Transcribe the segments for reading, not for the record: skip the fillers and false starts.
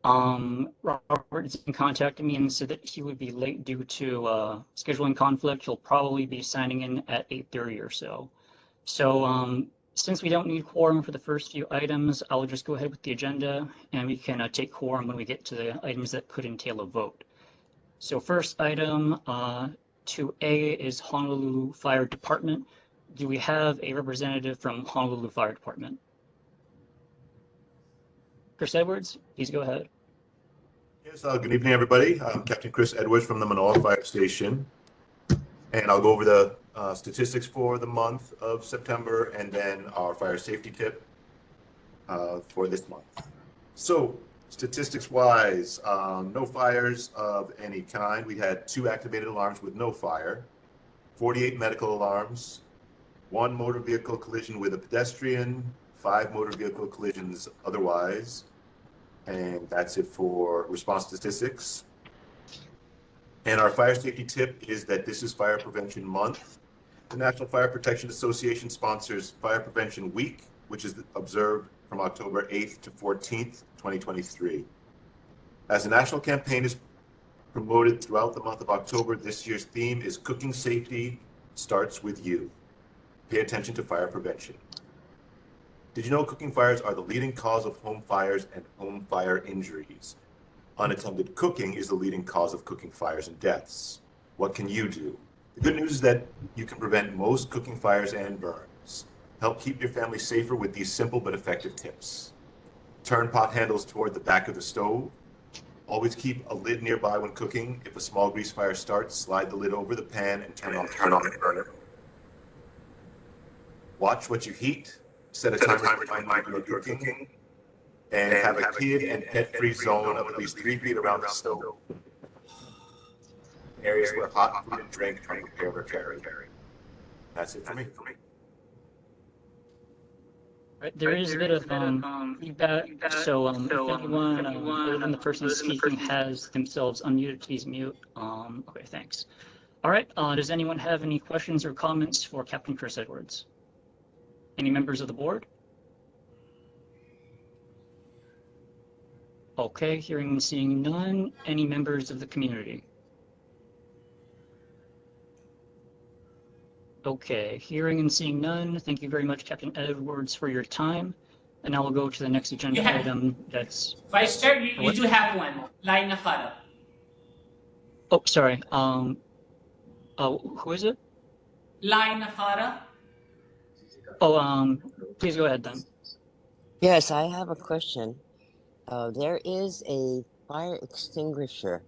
Robert has been contacting me and said that he would be late due to scheduling conflict. He'll probably be signing in at 8:30 or so. So since we don't need quorum for the first few items, I'll just go ahead with the agenda and we can take quorum when we get to the items that could entail a vote. So first item 2A is Honolulu Fire Department. Do we have a representative from Honolulu Fire Department? Chris Edwards, please go ahead. Yes, good evening, everybody. I'm Captain Chris Edwards from the Manoa Fire Station, and I'll go over the statistics for the month of September and then our fire safety tip for this month. So, statistics-wise, no fires of any kind. We had 2 activated alarms with no fire, 48 medical alarms, 1 motor vehicle collision with a pedestrian, 5 motor vehicle collisions otherwise. And that's it for response statistics. And our fire safety tip is that this is Fire Prevention Month. The National Fire Protection Association sponsors Fire Prevention Week, which is observed from October 8th to 14th, 2023. As the national campaign is promoted throughout the month of October, this year's theme is Cooking Safety Starts With You. Pay attention to fire prevention. Did you know cooking fires are the leading cause of home fires and home fire injuries? Unattended cooking is the leading cause of cooking fires and deaths. What can you do? The good news is that you can prevent most cooking fires and burns. Help keep your family safer with these simple but effective tips. Turn pot handles toward the back of the stove. Always keep a lid nearby when cooking. If a small grease fire starts, slide the lid over the pan and turn on the burner. Watch what you heat. Set a timer to remind you you're cooking, and have a kid and pet-free zone of at least 3 feet around the stove. Areas where hot food and drink are prepared or carried. That's it for me. Right, there is a bit of feedback, so if anyone other than the person speaking has themselves unmuted, please mute. Okay, thanks. All right, does anyone have any questions or comments for Captain Chris Edwards? Any members of the board? Okay, hearing and seeing none. Any members of the community? Okay, hearing and seeing none. Thank you very much, Captain Edwards, for your time. And now we'll go to the next agenda item. That's Vice Chair. You do have one. Line Nakara. Oh, sorry. Who is it? Line Nakara. Oh, please go ahead then. Yes, I have a question. There is a fire extinguisher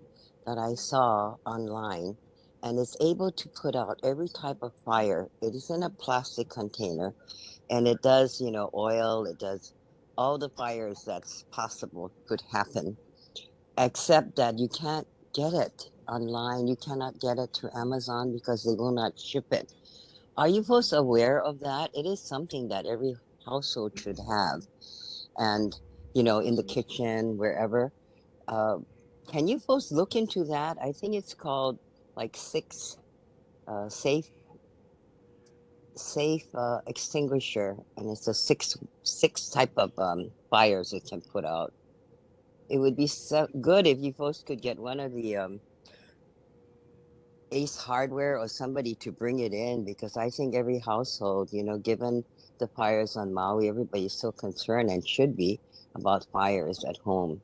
that I saw online, and it's able to put out every type of fire. It is in a plastic container, and it does, oil, it does all the fires that's possible could happen, except that you can't get it online. You cannot get it to Amazon because they will not ship it. Are you folks aware of that? It is something that every household should have. And, in the kitchen, wherever. Can you folks look into that? I think it's called like safe extinguisher, and it's a six type of fires it can put out. It would be so good if you folks could get one of the Ace Hardware or somebody to bring it in, because I think every household, given the fires on Maui, everybody's so concerned and should be about fires at home.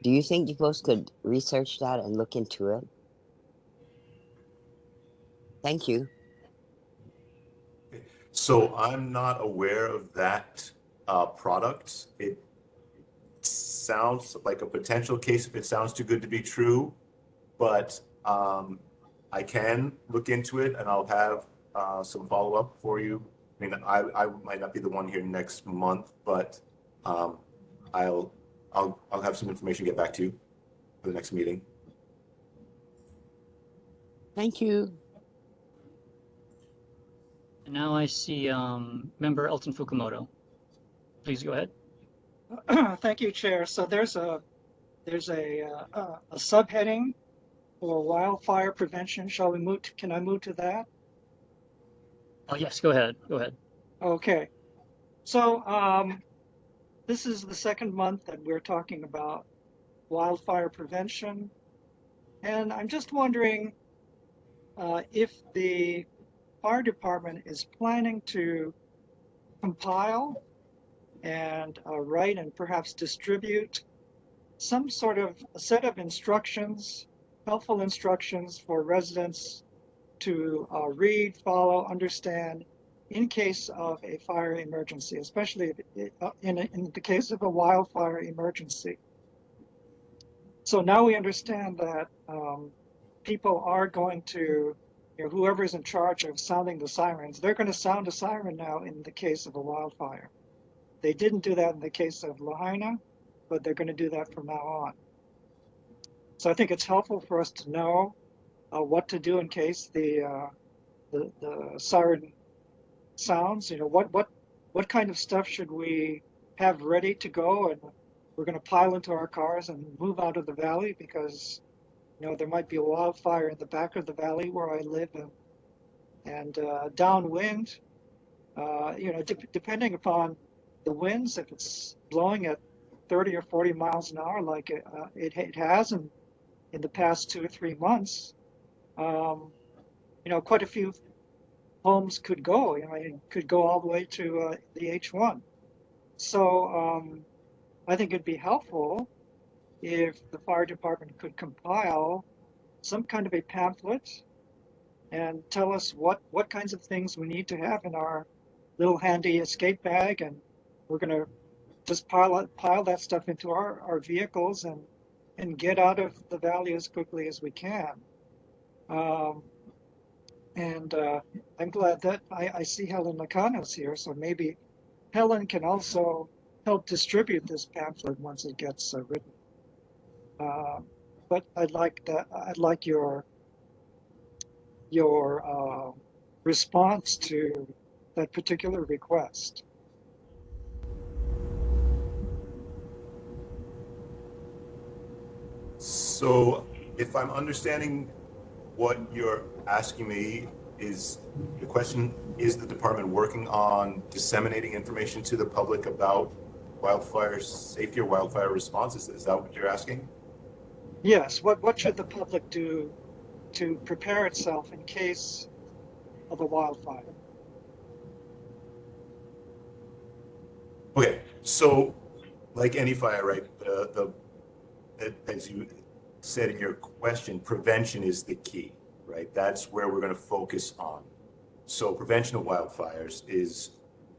Do you think you folks could research that and look into it? Thank you. So I'm not aware of that product. It sounds like a potential case if it sounds too good to be true, but I can look into it and I'll have some follow-up for you. I mean, I might not be the one here next month, but I'll have some information to get back to you for the next meeting. Thank you. And now I see member Elton Fukumoto. Please go ahead. Thank you, Chair. So there's a subheading for wildfire prevention. Shall we move to, can I move to that? Oh, yes, go ahead. Go ahead. Okay. So this is the second month that we're talking about wildfire prevention. And I'm just wondering if the fire department is planning to compile and write and perhaps distribute some sort of a set of instructions, helpful instructions for residents to read, follow, understand in case of a fire emergency, especially in the case of a wildfire emergency. So now we understand that people are going to, whoever's in charge of sounding the sirens, they're going to sound a siren now in the case of a wildfire. They didn't do that in the case of Lahaina, but they're going to do that from now on. So I think it's helpful for us to know what to do in case the siren sounds. What kind of stuff should we have ready to go, and we're going to pile into our cars and move out of the valley because there might be a wildfire in the back of the valley where I live, and downwind. Depending upon the winds, if it's blowing at 30 or 40 miles an hour, like it has in the past 2 or 3 months, quite a few homes could go. It could go all the way to the H1. So I think it'd be helpful if the fire department could compile some kind of a pamphlet and tell us what kinds of things we need to have in our little handy escape bag, and we're going to just pile that stuff into our vehicles and get out of the valley as quickly as we can. And I'm glad that I see Helen Nakano's here, so maybe Helen can also help distribute this pamphlet once it gets written. But I'd like your response to that particular request. So if I'm understanding what you're asking me, is the question, is the department working on disseminating information to the public about wildfire safety or wildfire response? Is that what you're asking? Yes, what should the public do to prepare itself in case of a wildfire? Okay, so like any fire, right? As you said in your question, prevention is the key, right? That's where we're going to focus on. So prevention of wildfires is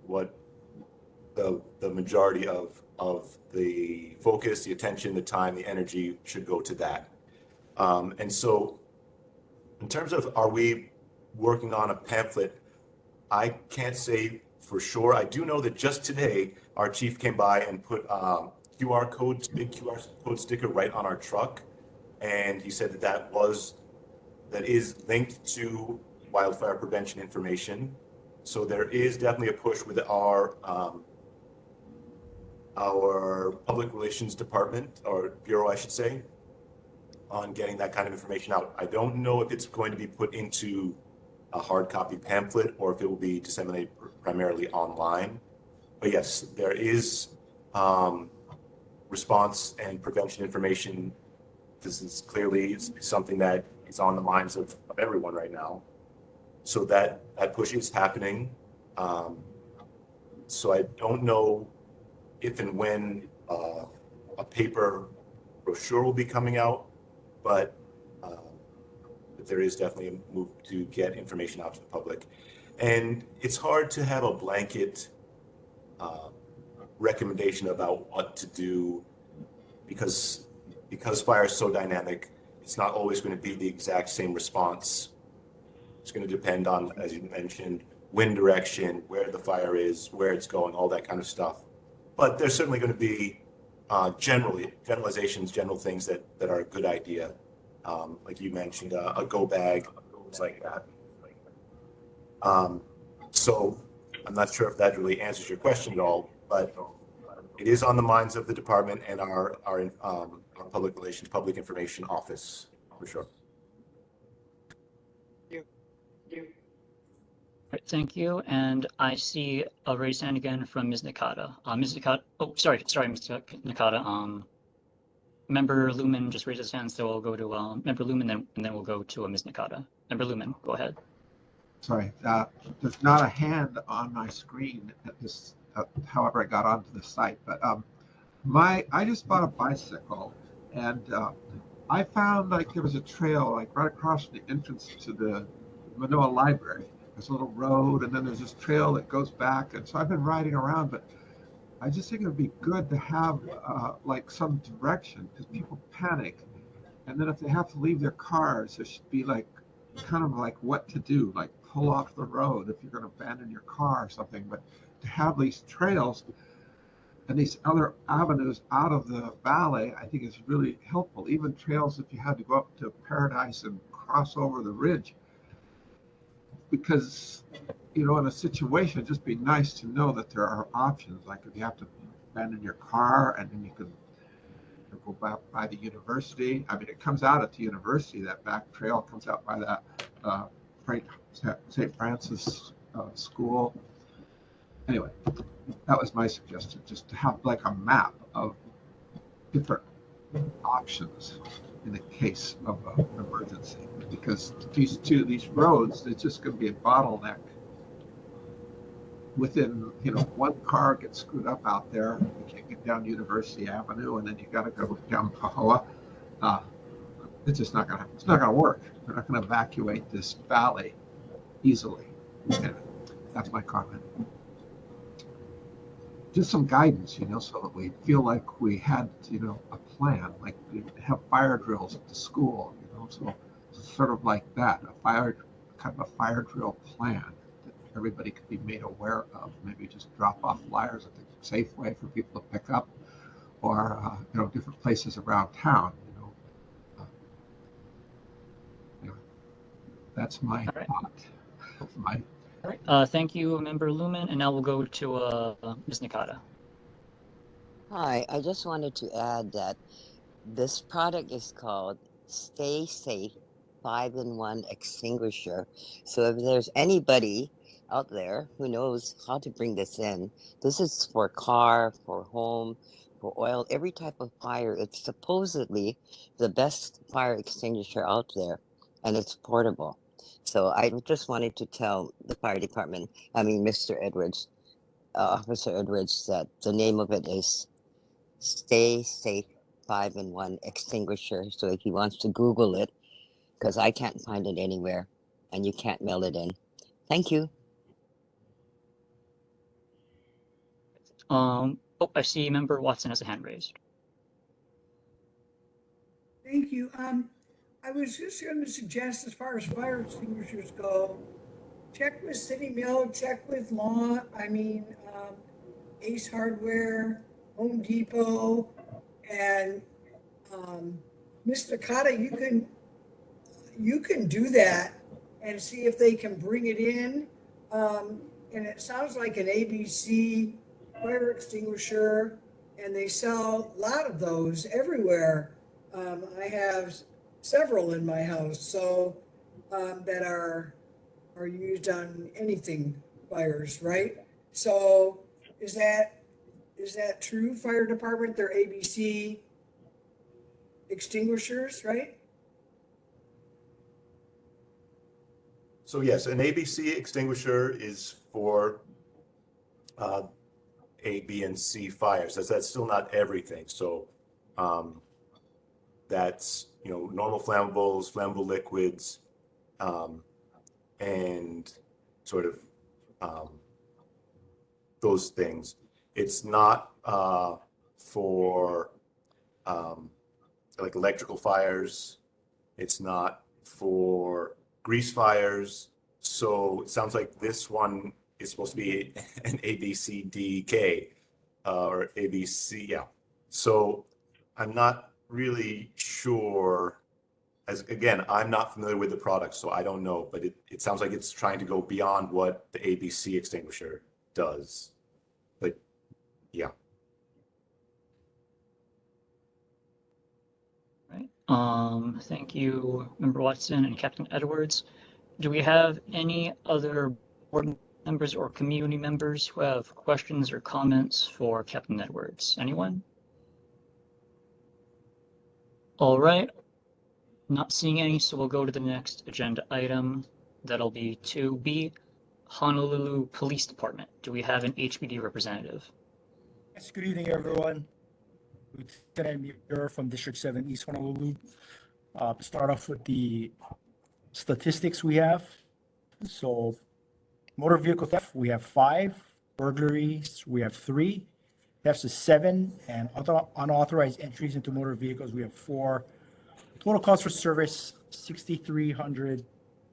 what the majority of the focus, the attention, the time, the energy should go to that. And so in terms of, are we working on a pamphlet? I can't say for sure. I do know that just today, our chief came by and put QR codes, big QR code sticker right on our truck. And he said that is linked to wildfire prevention information. So there is definitely a push with our public relations department, or bureau, I should say, on getting that kind of information out. I don't know if it's going to be put into a hard copy pamphlet or if it will be disseminated primarily online. But yes, there is response and prevention information. This is clearly something that is on the minds of everyone right now. So that push is happening. So I don't know if and when a paper brochure will be coming out, but there is definitely a move to get information out to the public. And it's hard to have a blanket recommendation about what to do because fire is so dynamic. It's not always going to be the exact same response. It's going to depend on, as you mentioned, wind direction, where the fire is, where it's going, all that kind of stuff. But there's certainly going to be generalizations, general things that are a good idea. Like you mentioned, a go bag, things like that. So I'm not sure if that really answers your question at all, but it is on the minds of the department and our public relations, public information office, for sure. You, Right, thank you. And I see a raised hand again from Ms. Nakata. Ms. Nakata, oh, sorry, Ms. Nakata. Member Lumen just raised his hand, so we'll go to Member Lumen, and then we'll go to Ms. Nakata. Member Lumen, go ahead. Sorry, there's not a hand on my screen at this, however I got onto the site, but I just bought a bicycle, and I found like there was a trail like right across the entrance to the Manoa Library. There's a little road, and then there's this trail that goes back, and so I've been riding around, but I just think it would be good to have like some direction because people panic, and then if they have to leave their cars, there should be like kind of like what to do, like pull off the road if you're going to abandon your car or something. But to have these trails and these other avenues out of the valley, I think is really helpful. Even trails if you had to go up to Paradise and cross over the ridge, because in a situation, it'd just be nice to know that there are options. Like if you have to abandon your car, and then you can go back by the university. I mean, it comes out at the university. That back trail comes out by that St. Francis school. Anyway, that was my suggestion, just to have like a map of different options in the case of an emergency. Because these roads, it's just going to be a bottleneck. Within, one car gets screwed up out there. You can't get down University Avenue, and then you got to go down Pahoa. It's just not gonna. It's not gonna work. They're not gonna evacuate this valley easily. And that's my comment. Just some guidance, so that we feel like we had, a plan. Like we have fire drills at the school, so sort of like that, kind of a fire drill plan. Everybody could be made aware of. Maybe just drop off flyers at the Safeway for people to pick up, or different places around town. That's my All right. thought. All right. Thank you, Member Lumen, and now we'll go to Ms. Nakata. Hi, I just wanted to add that this product is called Stay Safe 5-in-1 Extinguisher. So if there's anybody out there who knows how to bring this in, this is for car, for home, for oil, every type of fire. It's supposedly the best fire extinguisher out there, and it's portable. So I just wanted to tell the fire department, Mr. Edwards, Officer Edwards, that the name of it is Stay Safe 5-in-1 Extinguisher. So if he wants to Google it, because I can't find it anywhere, and you can't mail it in. Thank you. Oh, I see Member Watson has a hand raised. Thank you. I was just going to suggest, as far as fire extinguishers go, check with City Mill, check with Ace Hardware, Home Depot, and Ms. Nakata, you can do that and see if they can bring it in. And it sounds like an ABC fire extinguisher, and they sell a lot of those everywhere. I have several in my house, so that are used on anything fires, right? So is that true, fire department? They're ABC extinguishers, right? So yes, an ABC extinguisher is for A, B, and C fires. That's still not everything. So that's normal flammables, flammable liquids, and sort of those things. It's not for like electrical fires. It's not for grease fires. So it sounds like this one is supposed to be an ABCDK or ABC. Yeah. So I'm not really sure. As again, I'm not familiar with the product, so I don't know. But it sounds like it's trying to go beyond what the ABC extinguisher does. But yeah. Right. Thank you, Member Watson and Captain Edwards. Do we have any other board members or community members who have questions or comments for Captain Edwards? Anyone? All right, not seeing any, so we'll go to the next agenda item. That'll be 2B, Honolulu Police Department. Do we have an HPD representative? Yes, good evening, everyone. Lieutenant Muir from District 7 East Honolulu. To start off with the statistics we have. So motor vehicle theft, we have 5. Burglaries, we have 3. Thefts is 7. And unauthorized entries into motor vehicles, we have 4. Total cost for service, $6,300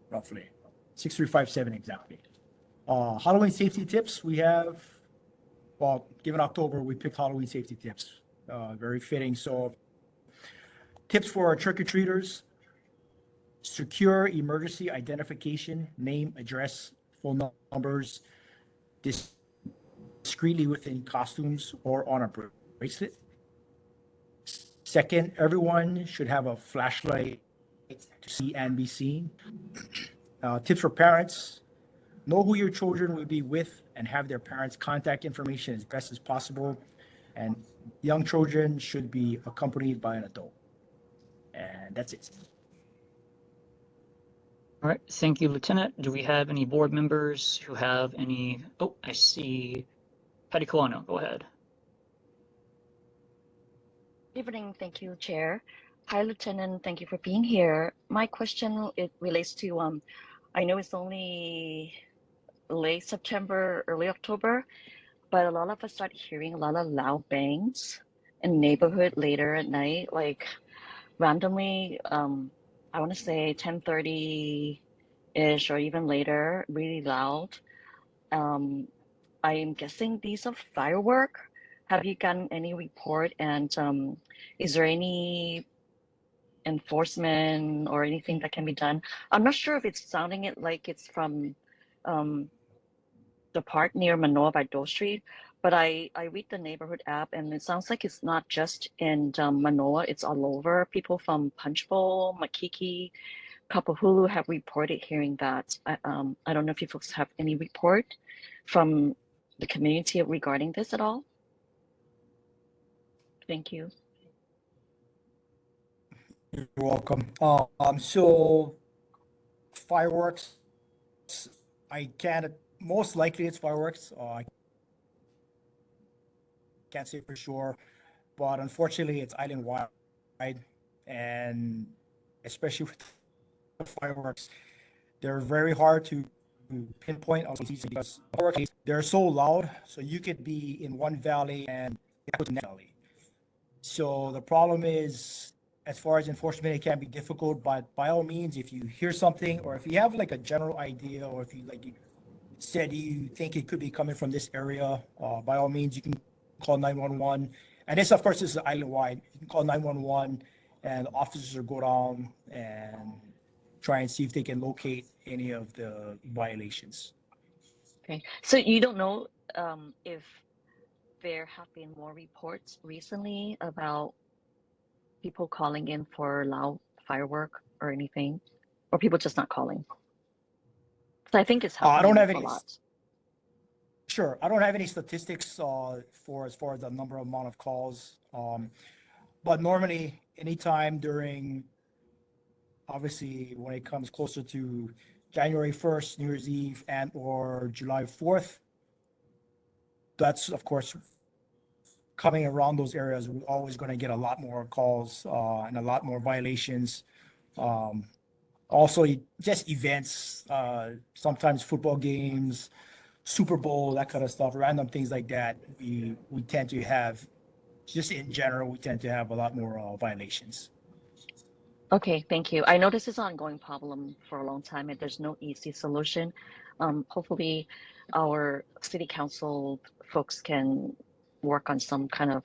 roughly. 6,357 exactly. Halloween safety tips, we have, well, given October, we picked Halloween safety tips. Very fitting. So tips for our trick-or-treaters: secure emergency identification, name, address, phone numbers, discreetly within costumes or on a bracelet. Second, everyone should have a flashlight to see and be seen. Tips for parents: know who your children will be with and have their parents' contact information as best as possible. And young children should be accompanied by an adult. And that's it. All right, thank you, Lieutenant. Do we have any board members who have any? Oh, I see Patty Kawano, go ahead. Good evening. Thank you, Chair. Hi, Lieutenant. Thank you for being here. My question, it relates to, I know it's only late September, early October, but a lot of us start hearing a lot of loud bangs in neighborhood later at night, like randomly, I want to say 10:30-ish or even later, really loud. I am guessing these are firework. Have you gotten any report? And is there any enforcement or anything that can be done? I'm not sure if it's sounding it like it's from the park near Manoa by Doe Street, but I read the neighborhood app and it sounds like it's not just in Manoa, it's all over. People from Punch Bowl, Makiki, Kapahulu have reported hearing that. I don't know if you folks have any report from the community regarding this at all. Thank you. You're welcome. So fireworks, I can't, most likely it's fireworks. I can't say for sure, but unfortunately it's island wide, and especially with the fireworks, they're very hard to pinpoint on season because fireworks, they're so loud, so you could be in one valley and go to the next valley. So the problem is, as far as enforcement, it can be difficult, but by all means, if you hear something or if you have like a general idea, or if you like you said you think it could be coming from this area, by all means, you can call 911. And this, of course, is island-wide. You can call 911 and officers will go down and try and see if they can locate any of the violations. Okay, so you don't know if there have been more reports recently about people calling in for loud firework or anything, or people just not calling? So I think it's happening I don't have a any. lot. Sure, I don't have any statistics for as far as the amount of calls. But normally, anytime during, obviously, when it comes closer to January 1st, New Year's Eve, and or July 4th, that's of course coming around those areas. We're always going to get a lot more calls and a lot more violations. Also, just events, sometimes football games, Super Bowl, that kind of stuff, random things like that. We tend to have, just in general, we tend to have a lot more violations. Okay, thank you. I know this is an ongoing problem for a long time and there's no easy solution. Hopefully our city council folks can work on some kind of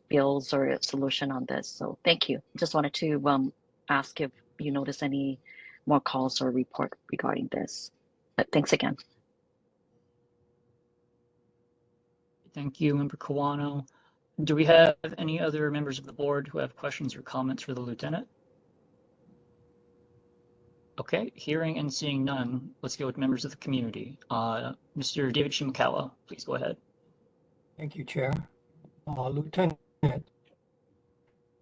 bills or a solution on this. So thank you. Just wanted to ask if you notice any more calls or report regarding this. But thanks again. Thank you, Member Kawano. Do we have any other members of the board who have questions or comments for the lieutenant? Okay, hearing and seeing none, let's go with members of the community. Mr. David Shimakawa, please go ahead. Thank you, Chair. Lieutenant, you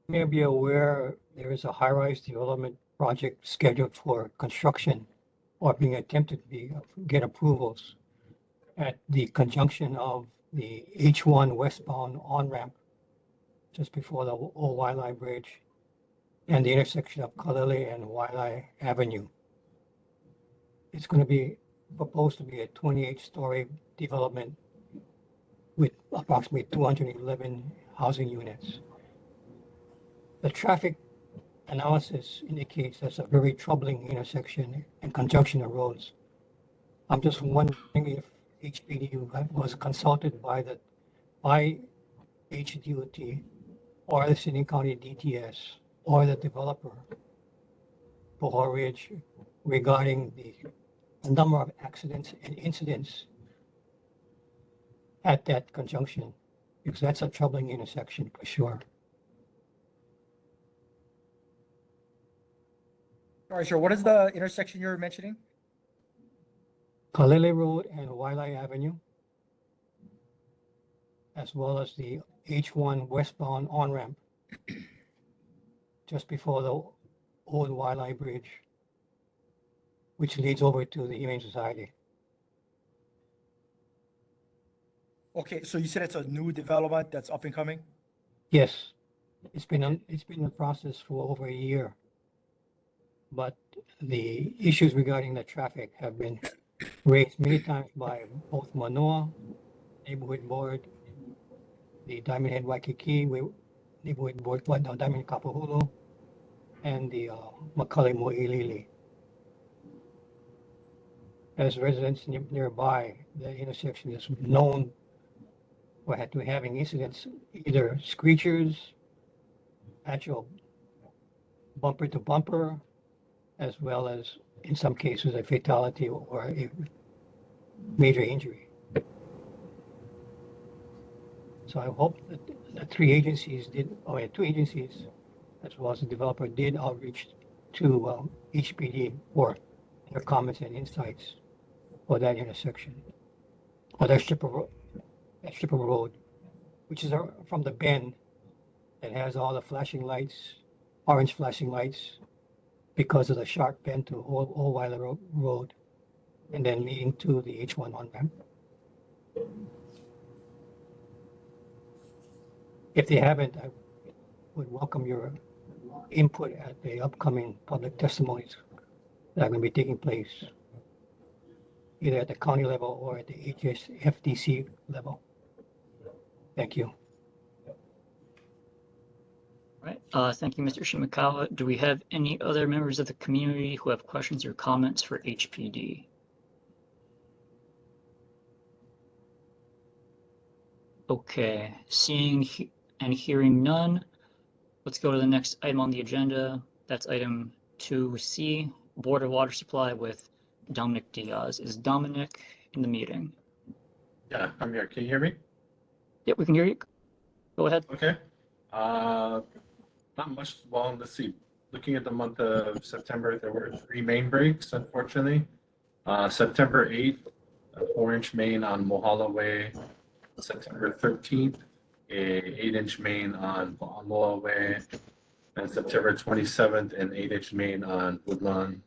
may be aware there is a high-rise development project scheduled for construction or being attempted to get approvals at the conjunction of the H1 westbound on-ramp just before the old Waialae Bridge and the intersection of Kalele and Waialae Avenue. It's going to be proposed to be a 28-story development with approximately 211 housing units. The traffic analysis indicates that's a very troubling intersection and conjunction of roads. I'm just wondering if HPD was consulted by HDOT or the City and County DTS or the developer for Ridge regarding the number of accidents and incidents at that conjunction, because that's a troubling intersection for sure. Sorry, sir, what is the intersection you're mentioning? Kalele Road and Waialae Avenue, as well as the H1 westbound on-ramp just before the old Waialae Bridge, which leads over to the Humane Society. Okay, so you said it's a new development that's up and coming? Yes, it's been in process for over a year, but the issues regarding the traffic have been raised many times by both Manoa Neighborhood Board, the Diamond Head Waikiki Neighborhood Board, Diamond Kapahulu, and the Makale Mo'ilili. As residents nearby, the intersection is known for having incidents, either screechers, actual bumper to bumper, as well as in some cases a fatality or a major injury. So I hope that the two agencies, as well as the developer, did outreach to HPD for their comments and insights for that intersection, or that strip of road, which is from the bend that has all the flashing lights, orange flashing lights, because of the sharp bend to Old Waialae Road, and then leading to the H1 on-ramp. If they haven't, I would welcome your input at the upcoming public testimonies that are going to be taking place, either at the county level or at the HSFDC level. Thank you. All right, thank you, Mr. Shimakawa. Do we have any other members of the community who have questions or comments for HPD? Okay, seeing and hearing none, let's go to the next item on the agenda. That's item 2C, Board of Water Supply with Dominic Diaz. Is Dominic in the meeting? Yeah, I'm here. Can you hear me? Yep, we can hear you. Go ahead. Okay. Not much. Well, let's see. Looking at the month of September, there were 3 main breaks, unfortunately. September 8th, a 4-inch main on Mohala Way. September 13th, a 8-inch main on Pa'aloa Way. And September 27th, an 8-inch main on Woodlawn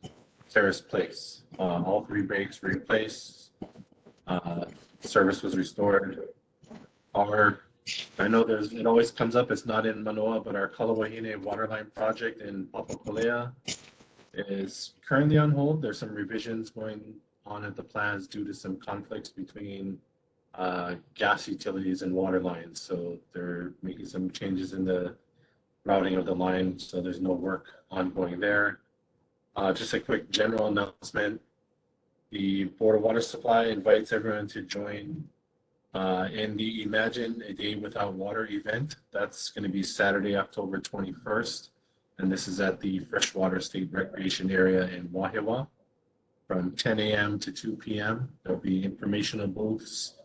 Terrace Place. All 3 breaks were replaced. Service was restored. I know it always comes up, it's not in Manoa, but our Kalawahine waterline project in Papakolea is currently on hold. There's some revisions going on at the plans due to some conflicts between gas utilities and water lines. So they're making some changes in the routing of the line, so there's no work ongoing there. Just a quick general announcement. The Board of Water Supply invites everyone to join in the Imagine a Day Without Water event. That's going to be Saturday, October 21st. And this is at the Freshwater State Recreation Area in Wahiawa from 10 a.m. to 2 p.m. There'll be informational booths,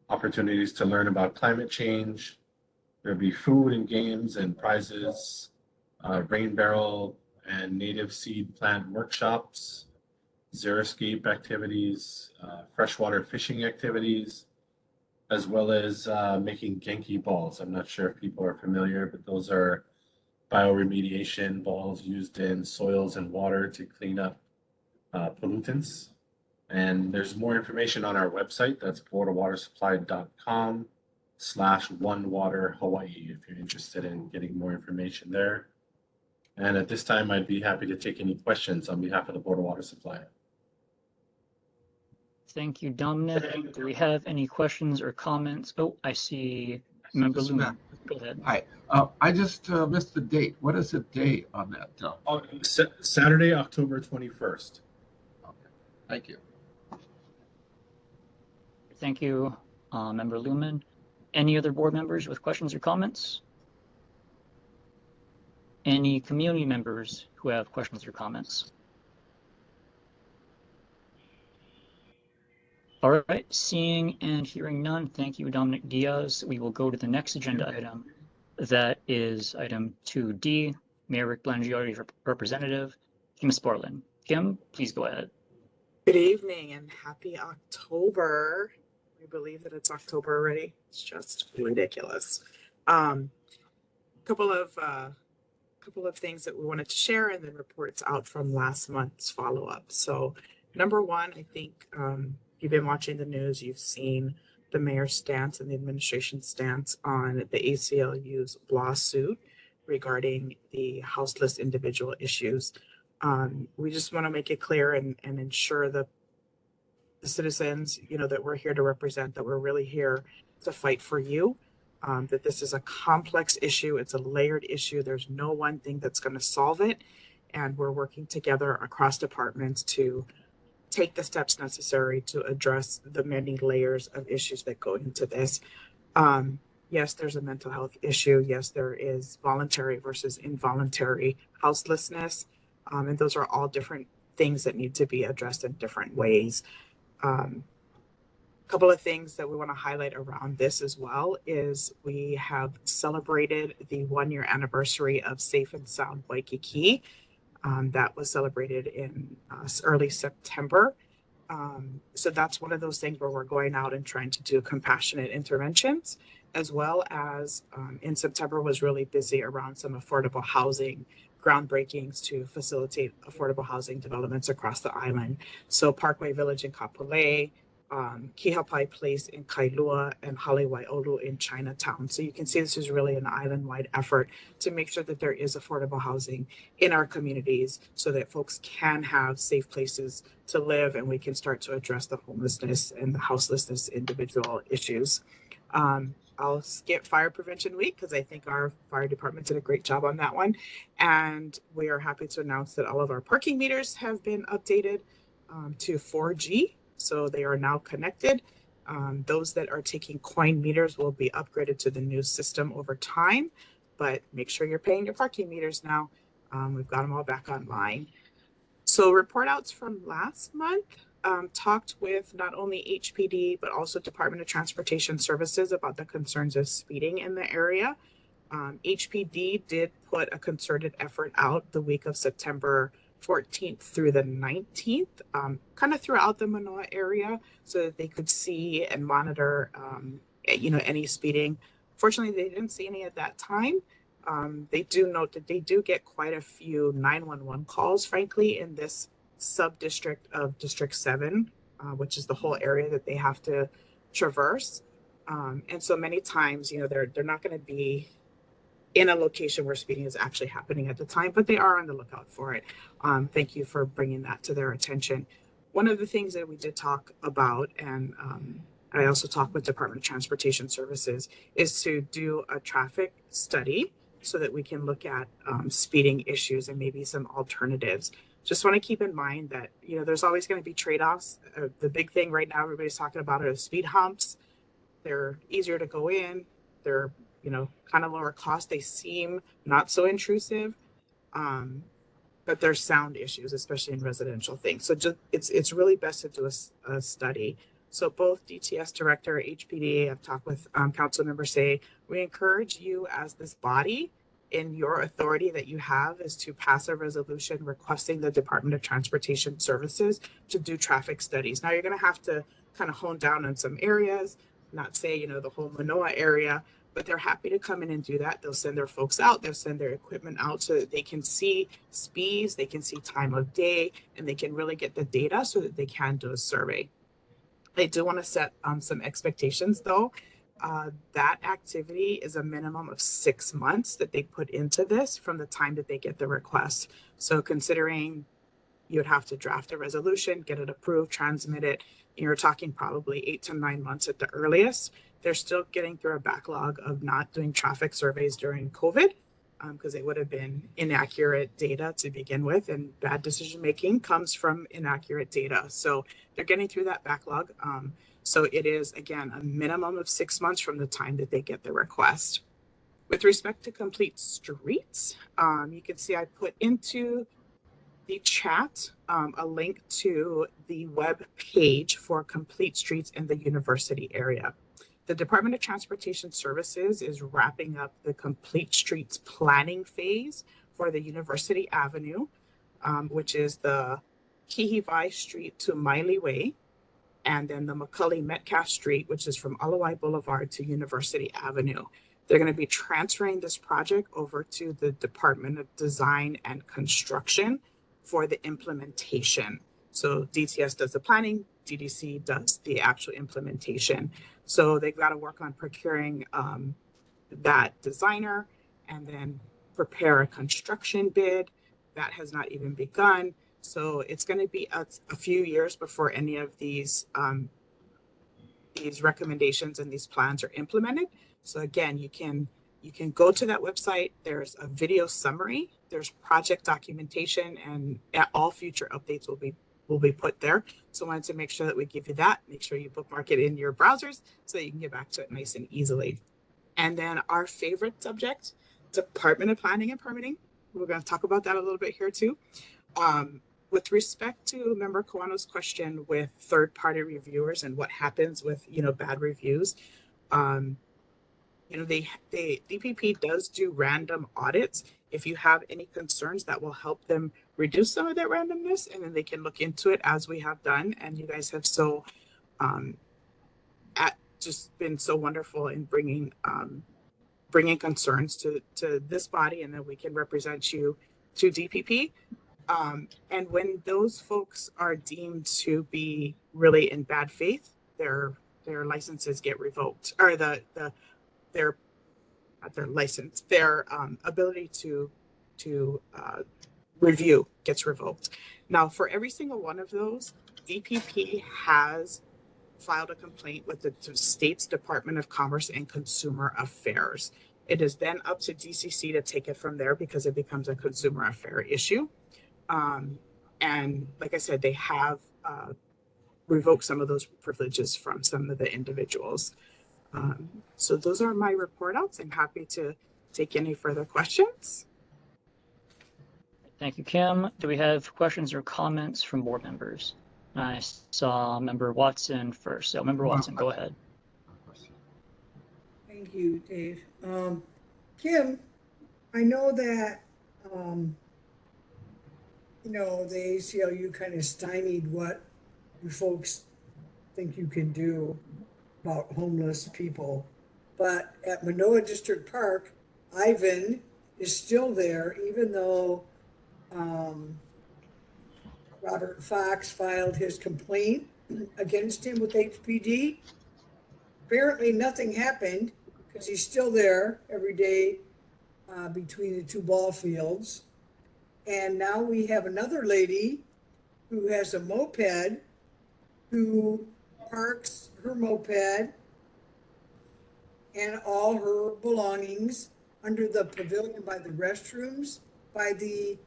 opportunities to learn about climate change. There'll be food and games and prizes, rain barrel and native seed plant workshops, xeriscape activities, freshwater fishing activities, as well as making Genki balls. I'm not sure if people are familiar, but those are bioremediation balls used in soils and water to clean up pollutants. And there's more information on our website. That's boardofwatersupply.com/onewaterhawaii if you're interested in getting more information there. And at this time, I'd be happy to take any questions on behalf of the Board of Water Supply. Thank you, Dominic. Do we have any questions or comments? Oh, I see Member Mr. Lumen. Go ahead. Hi. I just missed the date. What is the date on that? Saturday, October 21st. Okay. Thank you. Thank you, Member Lumen. Any other board members with questions or comments? Any community members who have questions or comments? All right, seeing and hearing none, thank you, Dominic Diaz. We will go to the next agenda item. That is item 2D, Mayor Rick Blangiardi's representative, Kim Sporlin. Kim, please go ahead. Good evening and happy October. We believe that it's October already. It's just ridiculous. Couple of things that we wanted to share and then reports out from last month's follow-up. So number one, I think you've been watching the news, you've seen the mayor's stance and the administration's stance on the ACLU's lawsuit regarding the houseless individual issues. We just want to make it clear and ensure the citizens, that we're here to represent, that we're really here to fight for you, that this is a complex issue. It's a layered issue. There's no one thing that's going to solve it. And we're working together across departments to take the steps necessary to address the many layers of issues that go into this. Yes, there's a mental health issue. Yes, there is voluntary versus involuntary houselessness. And those are all different things that need to be addressed in different ways. A couple of things that we want to highlight around this as well is we have celebrated the 1-year anniversary of Safe and Sound Waikiki. That was celebrated in early September. So that's one of those things where we're going out and trying to do compassionate interventions, as well as in September was really busy around some affordable housing groundbreakings to facilitate affordable housing developments across the island. So Parkway Village in Kapolei, Kihapai Place in Kailua, and Halewaiolu in Chinatown. So you can see this is really an island-wide effort to make sure that there is affordable housing in our communities so that folks can have safe places to live and we can start to address the homelessness and the houselessness individual issues. I'll skip Fire Prevention Week because I think our fire department did a great job on that one. And we are happy to announce that all of our parking meters have been updated to 4G. So they are now connected. Those that are taking coin meters will be upgraded to the new system over time, but make sure you're paying your parking meters now. We've got them all back online. So report outs from last month. Talked with not only HPD, but also Department of Transportation Services about the concerns of speeding in the area. HPD did put a concerted effort out the week of September 14th through the 19th, kind of throughout the Manoa area so that they could see and monitor, any speeding. Fortunately, they didn't see any at that time. They do note that they do get quite a few 911 calls, frankly, in this sub-district of District 7, which is the whole area that they have to traverse. And so many times, they're not going to be in a location where speeding is actually happening at the time, but they are on the lookout for it. Thank you for bringing that to their attention. One of the things that we did talk about, and I also talked with Department of Transportation Services, is to do a traffic study so that we can look at speeding issues and maybe some alternatives. Just want to keep in mind that, there's always going to be trade-offs. The big thing right now, everybody's talking about are speed humps. They're easier to go in. They're, kind of lower cost. They seem not so intrusive, but there's sound issues, especially in residential things. So it's really best to do a study. So both DTS Director, HPD, I've talked with council members say, we encourage you as this body, in your authority that you have is to pass a resolution requesting the Department of Transportation Services to do traffic studies. Now you're going to have to kind of hone down on some areas, not say, the whole Manoa area, but they're happy to come in and do that. They'll send their folks out, they'll send their equipment out so that they can see speeds, they can see time of day, and they can really get the data so that they can do a survey. I do want to set some expectations though. That activity is a minimum of 6 months that they put into this from the time that they get the request. So considering you would have to draft a resolution, get it approved, transmit it, you're talking probably 8 to 9 months at the earliest. They're still getting through a backlog of not doing traffic surveys during COVID because they would have been inaccurate data to begin with, and bad decision making comes from inaccurate data. So they're getting through that backlog. So it is, again, a minimum of 6 months from the time that they get the request. With respect to complete streets, you can see I put into the chat a link to the web page for complete streets in the university area. The Department of Transportation Services is wrapping up the complete streets planning phase for the University Avenue, which is the Kihivai Street to Miley Way, and then the Macaulay Metcalf Street, which is from Alawai Boulevard to University Avenue. They're going to be transferring this project over to the Department of Design and Construction for the implementation. So DTS does the planning, DDC does the actual implementation. So they've got to work on procuring that designer and then prepare a construction bid. That has not even begun. So it's going to be a few years before any of these recommendations and these plans are implemented. So again, you can go to that website. There's a video summary, there's project documentation, and all future updates will be put there. So I wanted to make sure that we give you that. Make sure you bookmark it in your browsers so that you can get back to it nice and easily. And then our favorite subject, Department of Planning and Permitting. We're going to talk about that a little bit here too. With respect to Member Kawano's question with third-party reviewers and what happens with bad reviews, DPP does do random audits. If you have any concerns, that will help them reduce some of that randomness, and then they can look into it as we have done. And you guys have just been so wonderful in bringing concerns to this body, and then we can represent you to DPP. And when those folks are deemed to be really in bad faith, their licenses get revoked, or their ability to review gets revoked. Now, for every single one of those, DPP has filed a complaint with the state's Department of Commerce and Consumer Affairs. It is then up to DCC to take it from there because it becomes a consumer affair issue. And like I said, they have revoked some of those privileges from some of the individuals. So those are my report outs. I'm happy to take any further questions. Thank you, Kim. Do we have questions or comments from board members? I saw Member Watson first. So Member Watson, go ahead. Thank you, Dave. Kim, I know that, the ACLU kind of stymied what you folks think you can do about homeless people. But at Manoa District Park, Ivan is still there, even though Robert Fox filed his complaint against him with HPD. Apparently nothing happened because he's still there every day between the two ball fields. And now we have another lady who has a moped who parks her moped and all her belongings under the pavilion by the restrooms, by the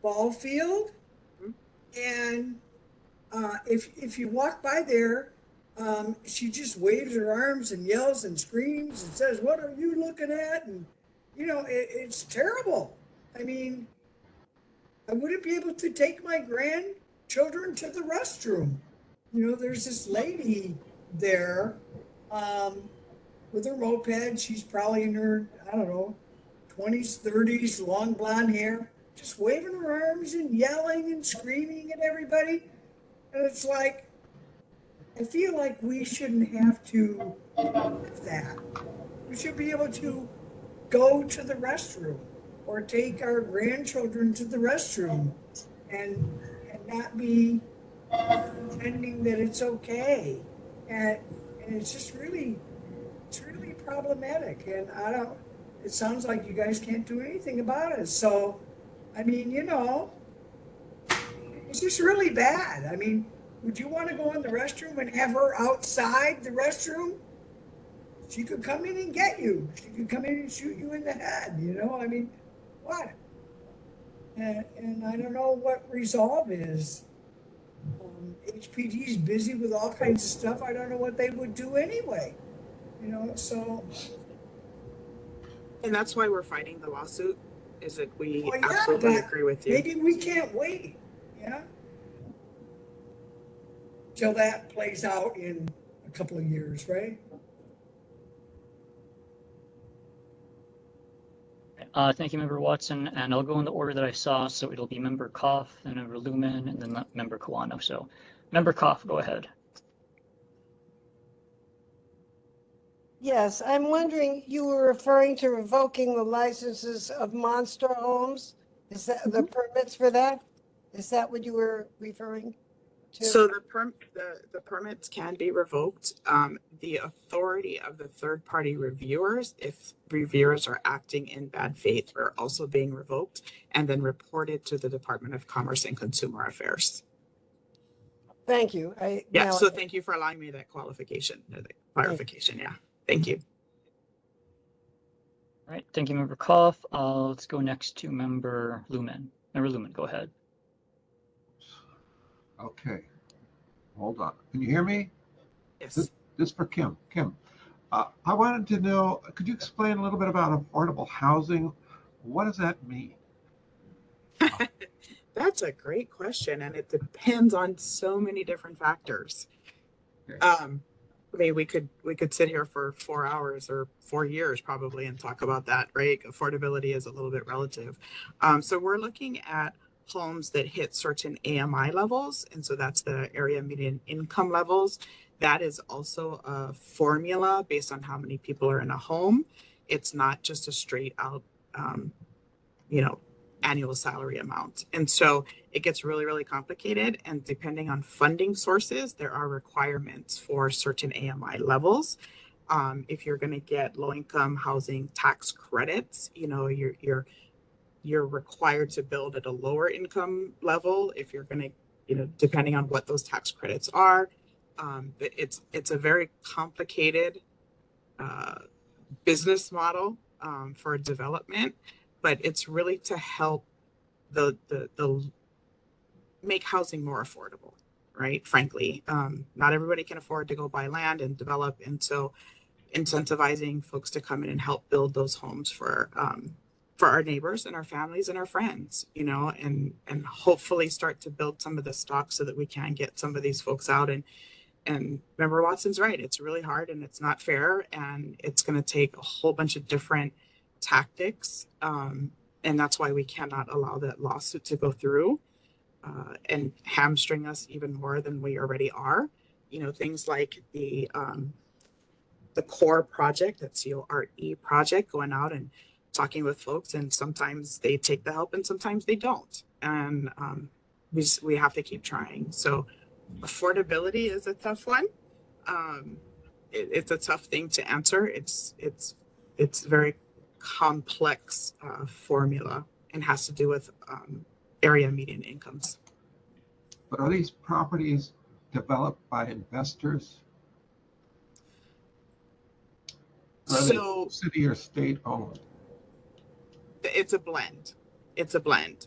ball field. And if you walk by there, she just waves her arms and yells and screams and says, "What are you looking at?" And, it's terrible. I mean, I wouldn't be able to take my grandchildren to the restroom. There's this lady there with her moped. She's probably in her, I don't know, 20s, 30s, long blonde hair, just waving her arms and yelling and screaming at everybody. And it's like, I feel like we shouldn't have to have that. We should be able to go to the restroom or take our grandchildren to the restroom and not be pretending that it's okay. And it's really problematic. And it sounds like you guys can't do anything about it. So, I mean, it's just really bad. I mean, would you want to go in the restroom and have her outside the restroom? She could come in and get you. She could come in and shoot you in the head, I mean, what? And I don't know what resolve is. HPD is busy with all kinds of stuff. I don't know what they would do anyway, so. And that's why we're fighting the lawsuit, is that we Well, yeah, absolutely but agree with you. maybe we can't wait, till that plays out in a couple of years, right? Thank you, Member Watson, and I'll go in the order that I saw, so it'll be Member Koff, then Member Lumen, and then Member Kawano. So, Member Koff, go ahead. Yes, I'm wondering, you were referring to revoking the licenses of monster homes? Is that the permits for that? Is that what you were referring to? So the permits can be revoked. The authority of the third-party reviewers, if reviewers are acting in bad faith, are also being revoked and then reported to the Department of Commerce and Consumer Affairs. Thank you. So thank you for allowing me that clarification. Yeah, thank you. All right, thank you, Member Koff. Let's go next to Member Lumen. Member Lumen, go ahead. Okay, hold on. Can you hear me? Yes. This for Kim. Kim, I wanted to know, could you explain a little bit about affordable housing? What does that mean? That's a great question, and it depends on so many different factors. Okay. I mean, we could sit here for 4 hours or 4 years probably and talk about that, right? Affordability is a little bit relative. So we're looking at homes that hit certain AMI levels, and so that's the area median income levels. That is also a formula based on how many people are in a home. It's not just a straight out, annual salary amount. And so it gets really, really complicated. And depending on funding sources, there are requirements for certain AMI levels. If you're going to get low-income housing tax credits, you're required to build at a lower income level. If you're going to, depending on what those tax credits are, it's a very complicated business model for development. But it's really to help the make housing more affordable, right? Frankly, not everybody can afford to go buy land and develop, and so incentivizing folks to come in and help build those homes for our neighbors and our families and our friends, and hopefully start to build some of the stock so that we can get some of these folks out. And Member Watson's right; it's really hard and it's not fair, and it's going to take a whole bunch of different tactics, and that's why we cannot allow that lawsuit to go through and hamstring us even more than we already are. Things like the core project, that CORE project, going out and talking with folks, and sometimes they take the help and sometimes they don't, and we have to keep trying. So affordability is a tough one. It's a tough thing to answer. It's very complex formula and has to do with area median incomes. But are these properties developed by investors? Or are they city or state owned? It's a blend.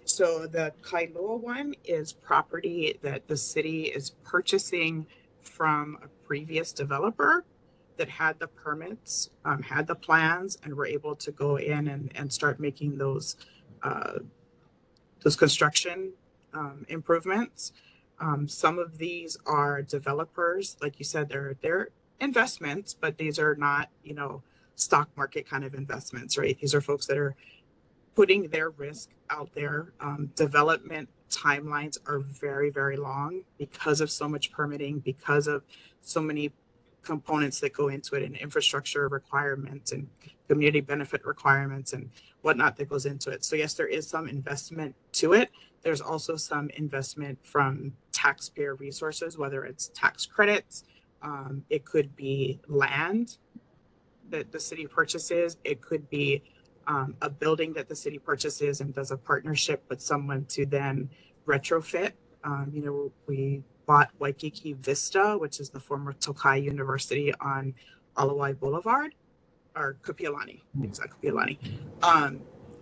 So the Kailua one is property that the city is purchasing from a previous developer that had the permits, had the plans, and were able to go in and start making those construction improvements. Some of these are developers, like you said, they're investments, but these are not, stock market kind of investments, right? These are folks that are putting their risk out there. Development timelines are very, very long because of so much permitting, because of so many components that go into it, and infrastructure requirements and community benefit requirements and whatnot that goes into it. So yes, there is some investment to it. There's also some investment from taxpayer resources, whether it's tax credits, it could be land that the city purchases, it could be a building that the city purchases and does a partnership with someone to then retrofit. We bought Waikiki Vista, which is the former Tokai University on Alawai Boulevard, or Kapiolani, it's not Kapiolani.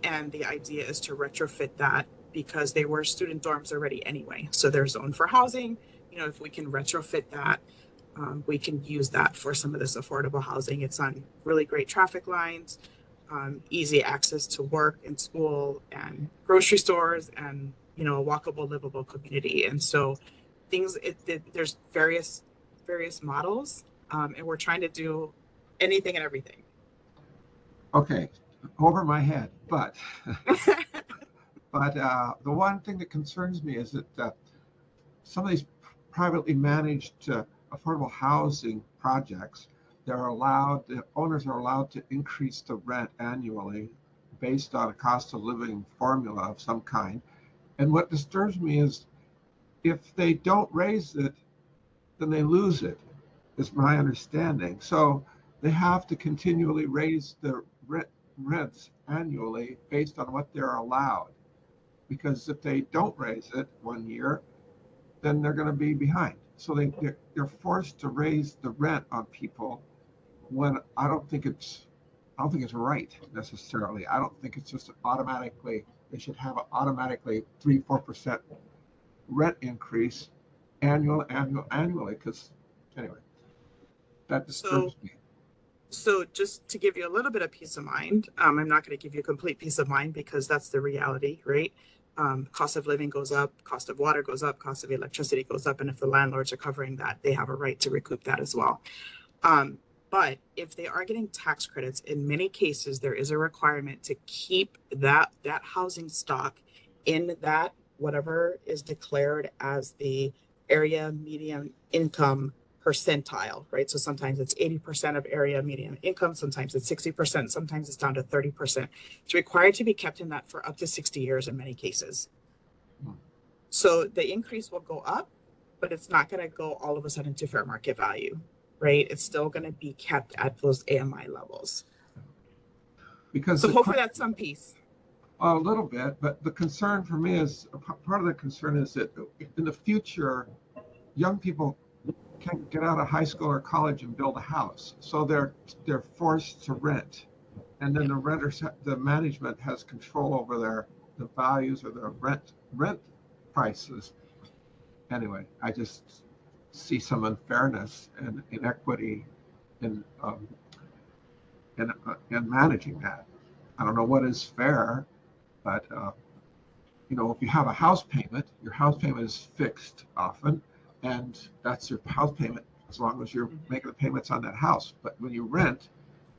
And the idea is to retrofit that because they were student dorms already anyway. So they're zoned for housing. If we can retrofit that, we can use that for some of this affordable housing. It's on really great traffic lines, easy access to work and school and grocery stores, and a walkable, livable community. And so there's various models, and we're trying to do anything and everything. Okay, over my head, but the one thing that concerns me is that some of these privately managed affordable housing projects, the owners are allowed to increase the rent annually based on a cost of living formula of some kind. And what disturbs me is if they don't raise it, then they lose it, is my understanding. So they have to continually raise the rents annually based on what they're allowed. Because if they don't raise it one year, then they're going to be behind. So they're forced to raise the rent on people when I don't think it's right necessarily. I don't think it's just automatically, they should have an automatically 3-4% rent increase annually, because anyway, that disturbs me. So just to give you a little bit of peace of mind, I'm not going to give you complete peace of mind because that's the reality, right? Cost of living goes up, cost of water goes up, cost of electricity goes up. And if the landlords are covering that, they have a right to recoup that as well. But if they are getting tax credits, in many cases, there is a requirement to keep that housing stock in that whatever is declared as the area median income percentile, right? So sometimes it's 80% of area median income, sometimes it's 60%, sometimes it's down to 30%. It's required to be kept in that for up to 60 years in many cases. So the increase will go up, but it's not going to go all of a sudden to fair market value, right? It's still going to be kept at those AMI levels. So hopefully that's some peace. A little bit, but the concern for me is, part of the concern is that in the future, young people can't get out of high school or college and build a house. So they're forced to rent. And then the management has control over the values or their rent prices. Anyway, I just see some unfairness and inequity in managing that. I don't know what is fair, but if you have a house payment, your house payment is fixed often, and that's your house payment as long as you're making the payments on that house. But when you rent,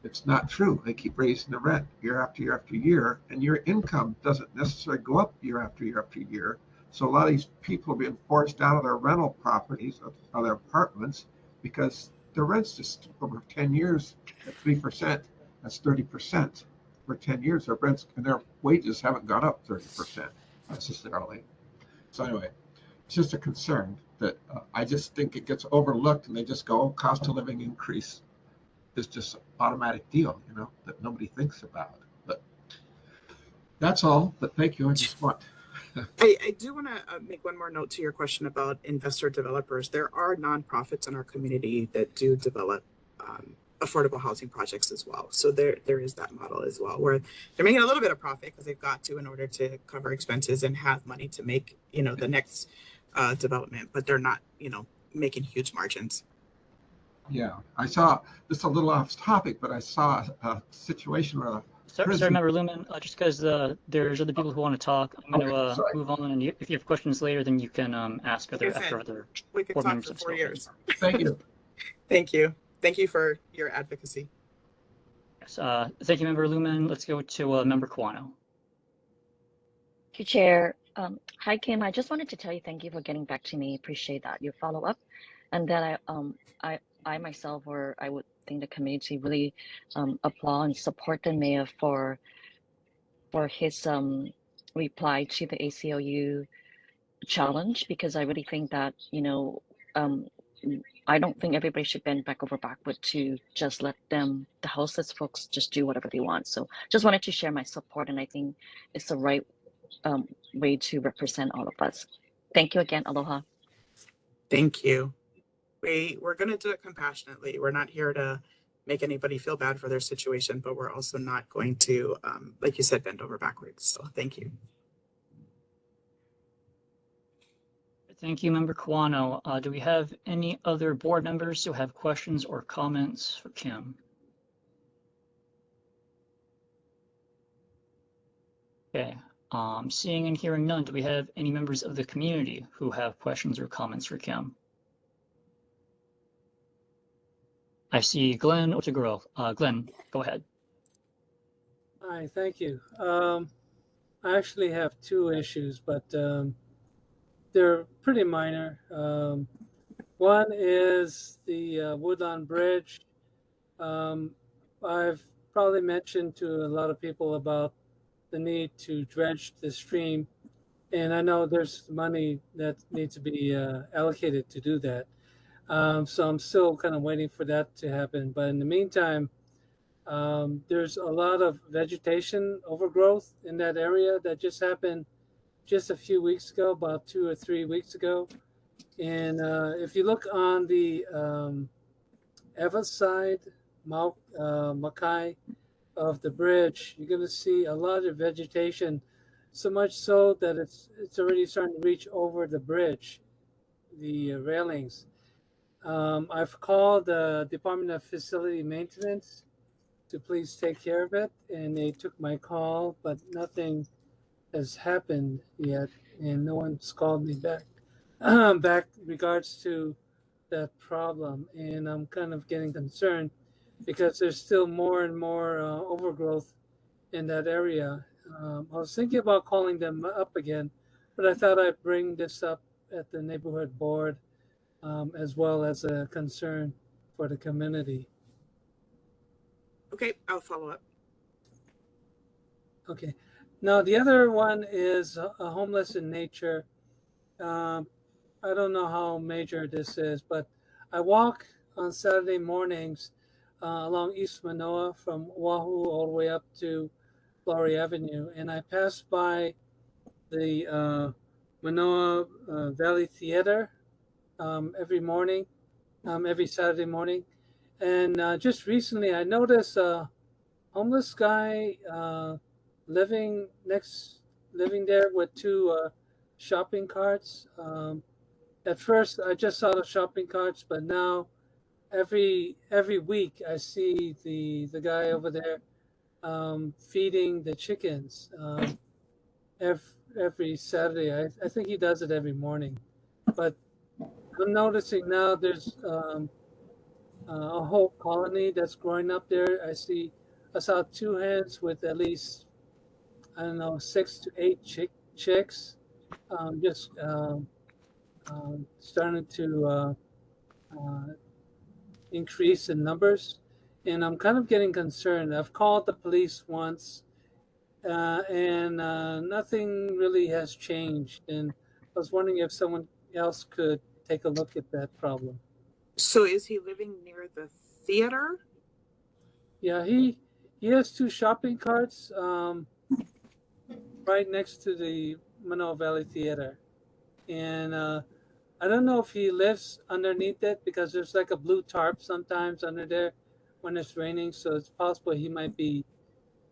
it's not true. They keep raising the rent year after year after year, and your income doesn't necessarily go up year after year after year. So a lot of these people are being forced out of their rental properties, of their apartments, because the rent's just over 10 years at 3%. That's 30% for 10 years. Their rents and their wages haven't gone up 30% necessarily. So anyway, it's just a concern that I just think it gets overlooked, and they just go, cost of living increase is just an automatic deal, that nobody thinks about. But that's all. But thank you. I just want. I do want to make one more note to your question about investor developers. There are nonprofits in our community that do develop affordable housing projects as well. So there is that model as well, where they're making a little bit of profit because they've got to in order to cover expenses and have money to make the next development, but they're not making huge margins. Yeah, I saw, this a little off topic, but I saw a situation where Sorry, Member Lumen, just because there's other people who want to talk, I'm going to move on, and if you have questions later, then you can ask other we could board talk members for have 4 spoken. years. Thank you. Thank you for your advocacy. Yes, thank you, Member Lumen. Let's go to Member Quano. Thank you, Chair. Hi, Kim. I just wanted to tell you thank you for getting back to me. Appreciate that, your follow-up. And that I myself, or I would think the community really applaud and support the mayor for his reply to the ACLU challenge, because I really think that, um, I don't think everybody should bend back over backward to just let them, the houseless folks, just do whatever they want. So just wanted to share my support, and I think it's the right way to represent all of us. Thank you again. Aloha. Thank you. We're going to do it compassionately. We're not here to make anybody feel bad for their situation, but we're also not going to, like you said, bend over backwards. So thank you. Thank you, Member Kawano. Do we have any other board members who have questions or comments for Kim? Okay, seeing and hearing none, do we have any members of the community who have questions or comments for Kim? I see Glenn Otaguro. Glenn, go ahead. Hi, thank you. I actually have two issues, but they're pretty minor. One is the Woodlawn Bridge. I've probably mentioned to a lot of people about the need to dredge the stream, and I know there's money that needs to be allocated to do that. So I'm still kind of waiting for that to happen. But in the meantime, there's a lot of vegetation overgrowth in that area that just happened just a few weeks ago, about 2 or 3 weeks ago. And if you look on the Eva side, Makai of the bridge, you're going to see a lot of vegetation, so much so that it's already starting to reach over the bridge, the railings. I've called the Department of Facility Maintenance to please take care of it, and they took my call, but nothing has happened yet, and no one's called me back back regards to that problem. And I'm kind of getting concerned because there's still more and more overgrowth in that area. I was thinking about calling them up again, but I thought I'd bring this up at the neighborhood board as well as a concern for the community. Okay, I'll follow up. Okay. Now, the other one is homeless in nature. I don't know how major this is, but I walk on Saturday mornings along East Manoa from Oahu all the way up to Flowery Avenue, and I pass by the Manoa Valley Theater every morning, every Saturday morning. And just recently, I noticed a homeless guy living there with two shopping carts. At first, I just saw the shopping carts, but now every week I see the guy over there feeding the chickens every Saturday. I think he does it every morning, but I'm noticing now there's a whole colony that's growing up there. I saw two hens with at least, I don't know, 6 to 8 chicks, just starting to increase in numbers, and I'm kind of getting concerned. I've called the police once, and nothing really has changed. And I was wondering if someone else could take a look at that problem. So is he living near the theater? Yeah, he has two shopping carts right next to the Manoa Valley Theater, and I don't know if he lives underneath it because there's like a blue tarp sometimes under there when it's raining. So it's possible he might be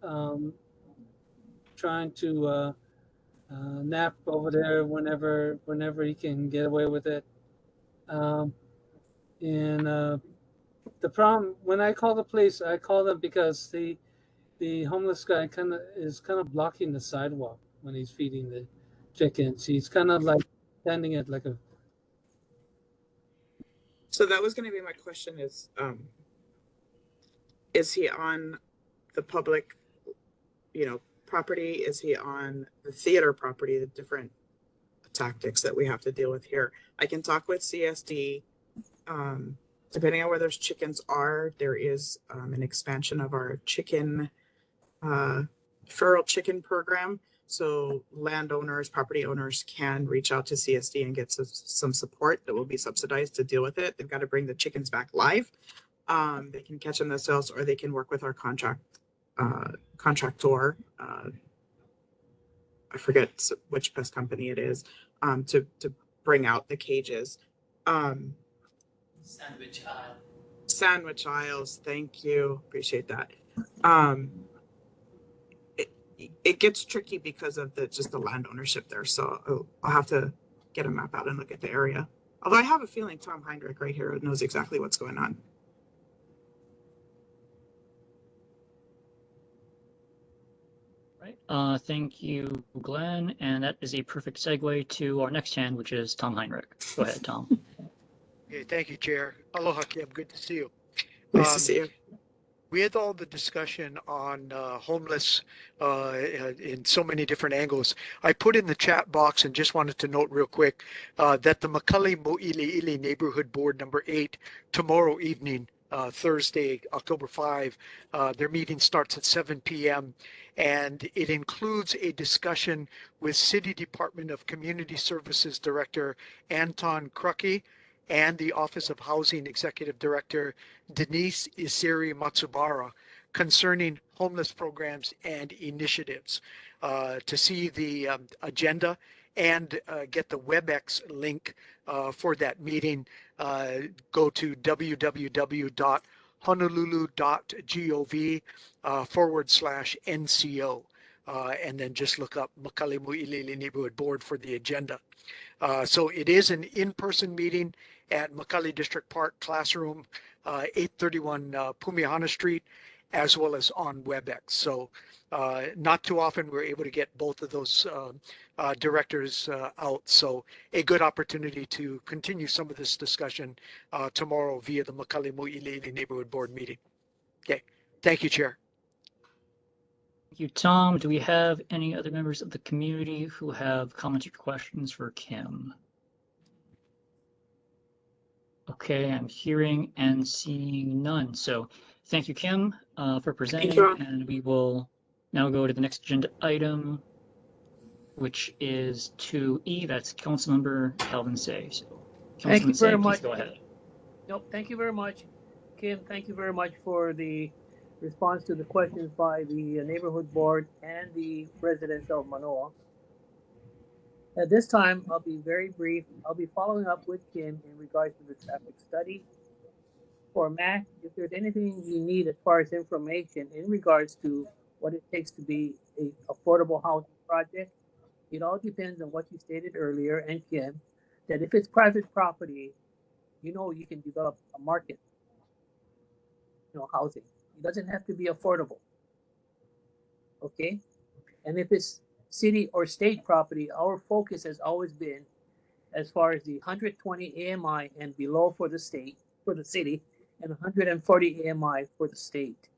trying to nap over there whenever he can get away with it. Um, and the problem when I call the police, I call them because the homeless guy is kind of blocking the sidewalk when he's feeding the chickens. He's kind of like standing at like a. So that was going to be my question is he on the public property? Is he on the theater property? The different tactics that we have to deal with here. I can talk with CSD. Depending on where those chickens are, there is an expansion of our chicken feral chicken program. So landowners, property owners can reach out to CSD and get some support that will be subsidized to deal with it. They've got to bring the chickens back live. They can catch them themselves, or they can work with our contractor. I forget which pest company it is, to bring out the cages. Sandwich aisle. Sandwich aisles, thank you, appreciate that. It gets tricky because of just the land ownership there, so I'll have to get a map out and look at the area. Although I have a feeling Tom Heinrich right here knows exactly what's going on. Right. Thank you, Glenn. And that is a perfect segue to our next hand, which is Tom Heinrich. Go ahead, Tom. Okay, thank you, Chair. Aloha, Kim. Good to see you. Nice to see you. We had all the discussion on homeless in so many different angles. I put in the chat box and just wanted to note real quick that the Makali Mo'ili'ili Neighborhood Board number 8 tomorrow evening, Thursday, October 5, their meeting starts at 7 p.m. and it includes a discussion with City Department of Community Services Director Anton Krucky and the Office of Housing Executive Director Denise Isiri Matsubara concerning homeless programs and initiatives. To see the agenda and get the WebEx link for that meeting, go to www.honolulu.gov/NCO and then just look up Makali Mo'ili'ili Neighborhood Board for the agenda. So it is an in-person meeting at Makali District Park Classroom, 831 Pumihana Street, as well as on WebEx. So not too often we're able to get both of those directors out. So a good opportunity to continue some of this discussion tomorrow via the Makali Mo'ili'ili Neighborhood Board meeting. Okay, thank you, Chair. Thank you, Tom. Do we have any other members of the community who have comments or questions for Kim? Okay, I'm hearing and seeing none. So thank you, Kim, for presenting. And we will now go to the next agenda item, which is 2E. That's Councilmember Calvin Say. So, Thank you Councilman Say, very please much. go ahead. Nope, thank you very much. Kim, thank you very much for the response to the questions by the neighborhood board and the residents of Manoa. At this time, I'll be very brief. I'll be following up with Kim in regards to the traffic study. For Mac, if there's anything you need as far as information in regards to what it takes to be an affordable housing project, it all depends on what you stated earlier, and Kim, that if it's private property, you know you can develop a market, housing. It doesn't have to be affordable. Okay? And if it's city or state property, our focus has always been as far as the 120 AMI and below for the state, for the city, and 140 AMI for the state.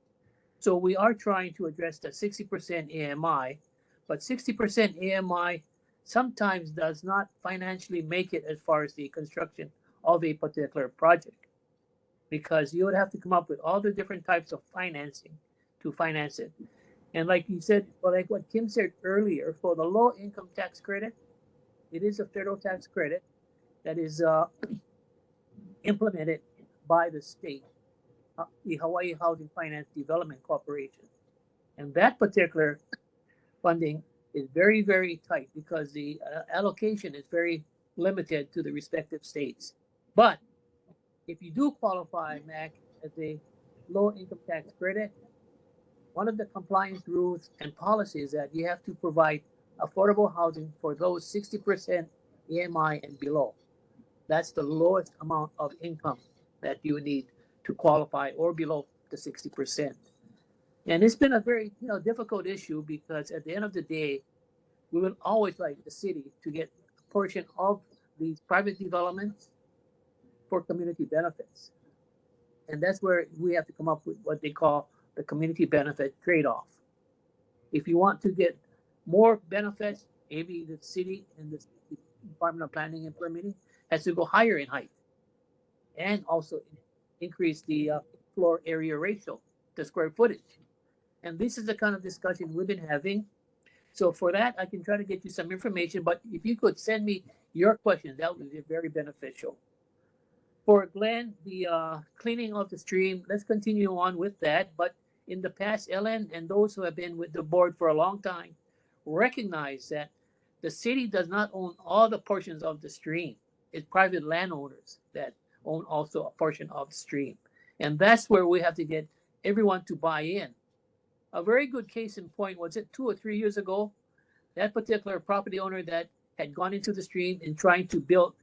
So we are trying to address the 60% AMI, but 60% AMI sometimes does not financially make it as far as the construction of a particular project, because you would have to come up with all the different types of financing to finance it. And like you said, well, like what Kim said earlier, for the low income tax credit, it is a federal tax credit that is implemented by the state, the Hawaii Housing Finance Development Corporation. And that particular funding is very, very tight because the allocation is very limited to the respective states. But if you do qualify, Mac, as a low income tax credit, one of the compliance rules and policies is that you have to provide affordable housing for those 60% AMI and below. That's the lowest amount of income that you need to qualify, or below the 60%. And it's been a very difficult issue, because at the end of the day, we would always like the city to get a portion of these private developments for community benefits. And that's where we have to come up with what they call the community benefit trade-off. If you want to get more benefits, maybe the city and the Department of Planning and Permitting has to go higher in height and also increase the floor area ratio, the square footage. And this is the kind of discussion we've been having. So for that, I can try to get you some information, but if you could send me your questions, that would be very beneficial. For Glenn, the cleaning of the stream, let's continue on with that. But in the past, Ellen and those who have been with the board for a long time recognize that the city does not own all the portions of the stream. It's private landowners that own also a portion of the stream. And that's where we have to get everyone to buy in. A very good case in point, was it 2 or 3 years ago? That particular property owner that had gone into the stream and trying to build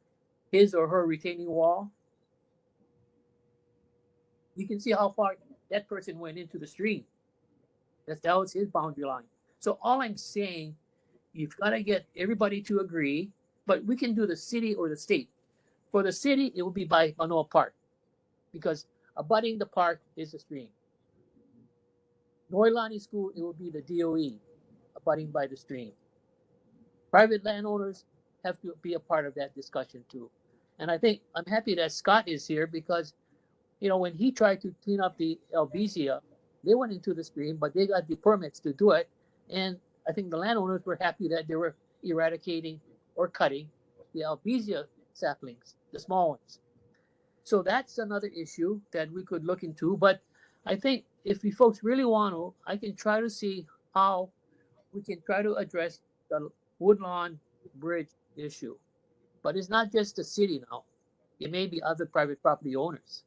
his or her retaining wall. You can see how far that person went into the stream. That was his boundary line. So all I'm saying, you've got to get everybody to agree, but we can do the city or the state. For the city, it will be by Manoa Park, because abutting the park is the stream. Noilani School, it will be the DOE, abutting by the stream. Private landowners have to be a part of that discussion too. And I think I'm happy that Scott is here because, you know, when he tried to clean up the Albizia, they went into the stream, but they got the permits to do it. And I think the landowners were happy that they were eradicating or cutting the Albizia saplings, the small ones. So that's another issue that we could look into. But I think if you folks really want to, I can try to see how we can try to address the Woodlawn Bridge issue. But it's not just the city now. It may be other private property owners.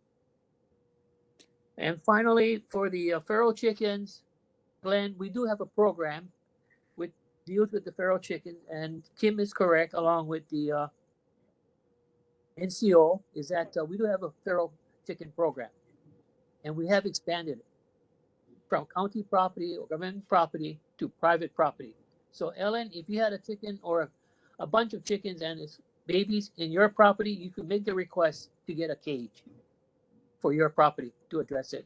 And finally, for the feral chickens, Glenn, we do have a program which deals with the feral chickens, and Kim is correct, along with the NCO, is that we do have a feral chicken program, and we have expanded it from county property or government property to private property. So Ellen, if you had a chicken or a bunch of chickens and its babies in your property, you could make the request to get a cage for your property to address it.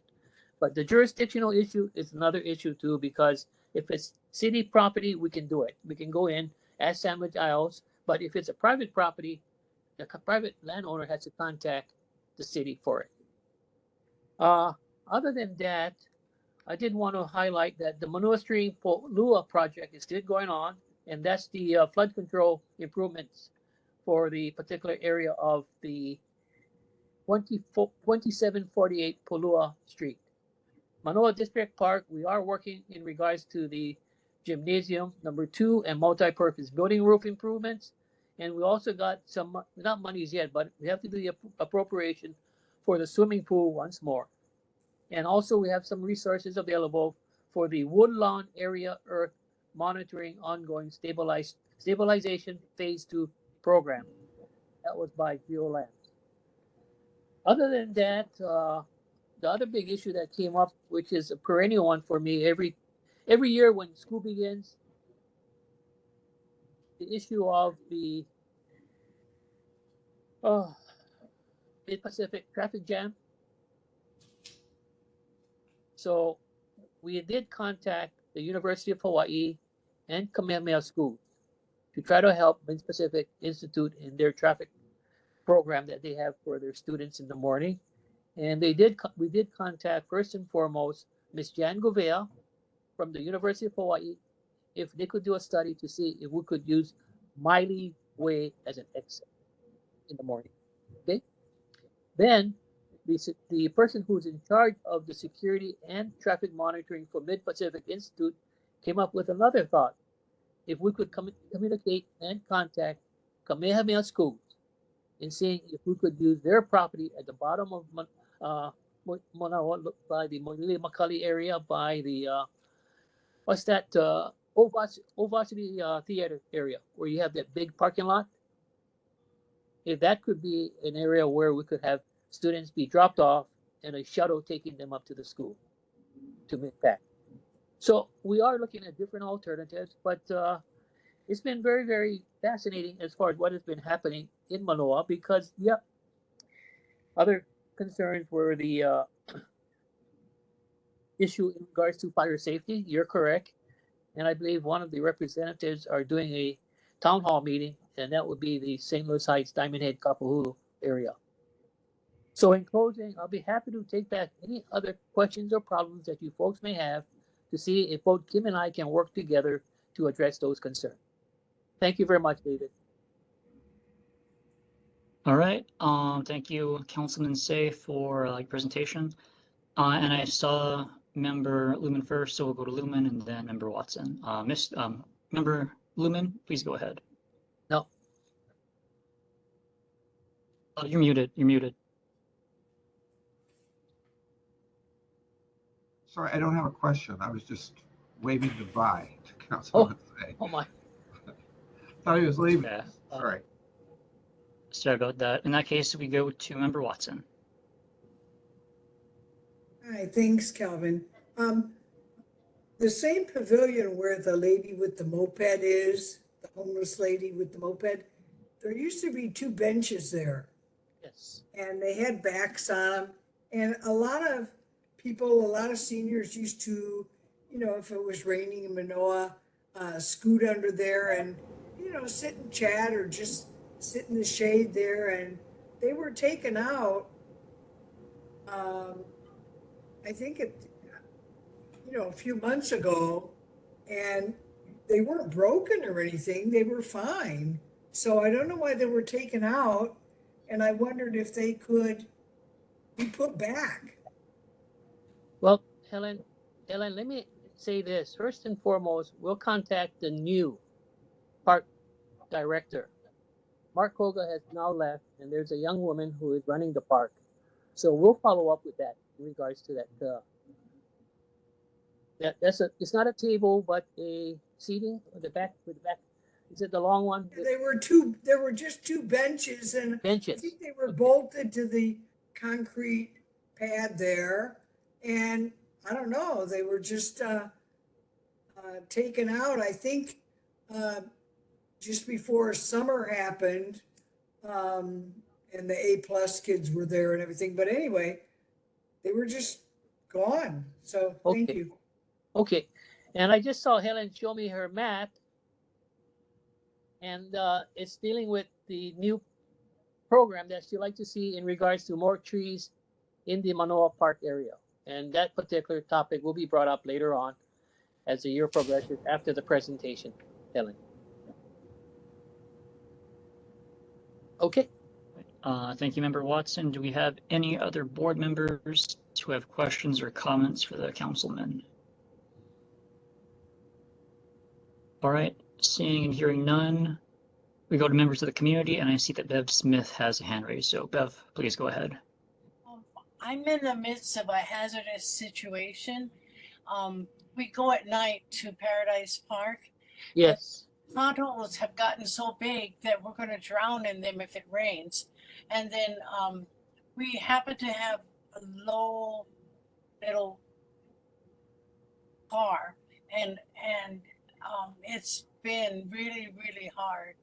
But the jurisdictional issue is another issue too, because if it's city property, we can do it. We can go in as sandwich aisles. But if it's a private property, the private landowner has to contact the city for it. Other than that, I did want to highlight that the Manoa Stream Lua project is still going on, and that's the flood control improvements for the particular area of the 2748 Polua Street. Manoa District Park, we are working in regards to the gymnasium #2 and multi-purpose building roof improvements. And we also got some, not monies yet, but we have to do the appropriation for the swimming pool once more. And also we have some resources available for the Woodlawn Area Earth Monitoring Ongoing Stabilization Phase 2 program. That was by GeoLabs. Other than that, the other big issue that came up, which is a perennial one for me every year when school begins, the issue of the Mid-Pacific traffic jam. So we did contact the University of Hawaii and Kamehameha Schools to try to help Mid-Pacific Institute in their traffic program that they have for their students in the morning. And we did contact first and foremost Ms. Jan Govea from the University of Hawaii if they could do a study to see if we could use Miley Way as an exit in the morning. Okay. Then the person who's in charge of the security and traffic monitoring for Mid-Pacific Institute came up with another thought. If we could communicate and contact Kamehameha Schools in seeing if we could use their property at the bottom of Manoa, by the Mo'ili Makali area, by the what's that Ovacity Theater area where you have that big parking lot. If that could be an area where we could have students be dropped off and a shuttle taking them up to the school to make that. So we are looking at different alternatives, but it's been very, very fascinating as far as what has been happening in Manoa, because, yep, other concerns were the issue in regards to fire safety. You're correct. and I believe one of the representatives are doing a town hall meeting, and that would be the St. Louis Heights, Diamond Head, Kapahulu area. So in closing, I'll be happy to take back any other questions or problems that you folks may have to see if both Kim and I can work together to address those concerns. Thank you very much, David. All right. Thank you, Councilman Say, for your presentation. And I saw Member Lumen first, so we'll go to Lumen and then Member Watson. Member Lumen, please go ahead. No. You're muted. You're muted. Sorry, I don't have a question. I was just waving goodbye to Councilman Say. Oh my. Thought he was leaving. Yeah. Sorry. Sorry about that. In that case, we go to Member Watson. Hi, thanks, Calvin. The same pavilion where the lady with the moped is, the homeless lady with the moped, there used to be two benches there. Yes. And they had backs on them. And a lot of people, a lot of seniors used to, you know, if it was raining in Manoa, scoot under there and, you know, sit and chat or just sit in the shade there. And they were taken out, I think a few months ago, and they weren't broken or anything. They were fine. So I don't know why they were taken out. And I wondered if they could be put back. Well, Helen, let me say this. First and foremost, we'll contact the new park director. Mark Koga has now left, and there's a young woman who is running the park. So we'll follow up with that in regards to that. It's not a table, but a seating with the back. Is it the long one? There were just two benches, and benches. I think they were bolted to the concrete pad there. And I don't know, they were just taken out. I think just before summer happened, and the A+ kids were there and everything. But anyway, they were just gone. So thank you. Okay, and I just saw Helen show me her map, and it's dealing with the new program that she'd like to see in regards to more trees in the Manoa Park area. And that particular topic will be brought up later on as the year progresses after the presentation, Helen. Okay. Thank you, Member Watson. Do we have any other board members who have questions or comments for the councilman? All right, seeing and hearing none, we go to members of the community, and I see that Bev Smith has a hand raised. So Bev, please go ahead. I'm in the midst of a hazardous situation. We go at night to Paradise Park. Yes. Potholes have gotten so big that we're going to drown in them if it rains. And then we happen to have a low little car, and it's been really, really hard.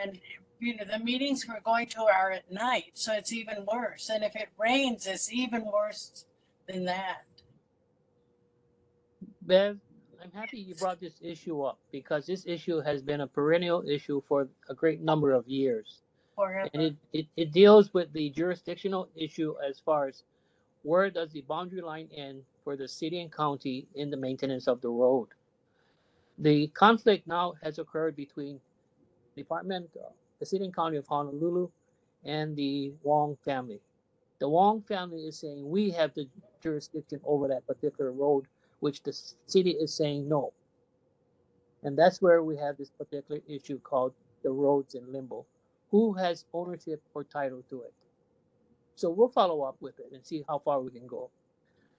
And you know, the meetings we're going to are at night, so it's even worse. And if it rains, it's even worse than that. Bev, I'm happy you brought this issue up because this issue has been a perennial issue for a great number of years. Forever. And it deals with the jurisdictional issue as far as where does the boundary line end for the city and county in the maintenance of the road. The conflict now has occurred between the city and county of Honolulu and the Wong family. The Wong family is saying we have the jurisdiction over that particular road, which the city is saying no. And that's where we have this particular issue called the roads in limbo. Who has ownership or title to it? So we'll follow up with it and see how far we can go.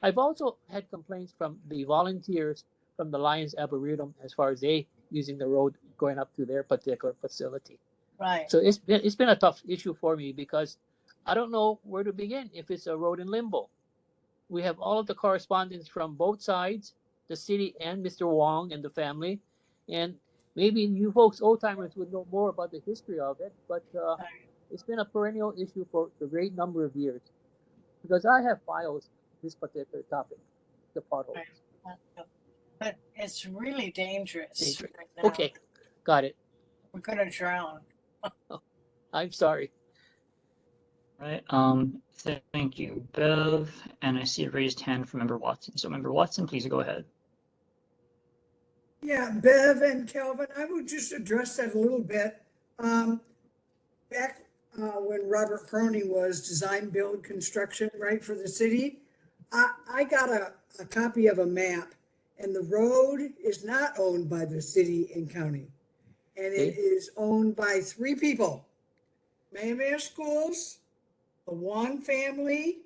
I've also had complaints from the volunteers from the Lions Arboretum as far as they using the road going up to their particular facility. Right. So it's been a tough issue for me because I don't know where to begin if it's a road in limbo. We have all of the correspondence from both sides, the city and Mr. Wong and the family, and maybe you folks, old timers, would know more about the history of it, but it's been a perennial issue for a great number of years because I have files this particular topic, the potholes. but it's really dangerous Dangerous. right now. Okay, got it. We're gonna drown. I'm sorry. Right. Thank you, Bev. And I see a raised hand from Member Watson. So Member Watson, please go ahead. Yeah, Bev and Kelvin, I would just address that a little bit. Back when Robert Cronin was design, build, construction, right, for the city, I got a copy of a map, and the road is not owned by the city and county. And it Okay. is owned by three people: Manoa Schools, the Wong family,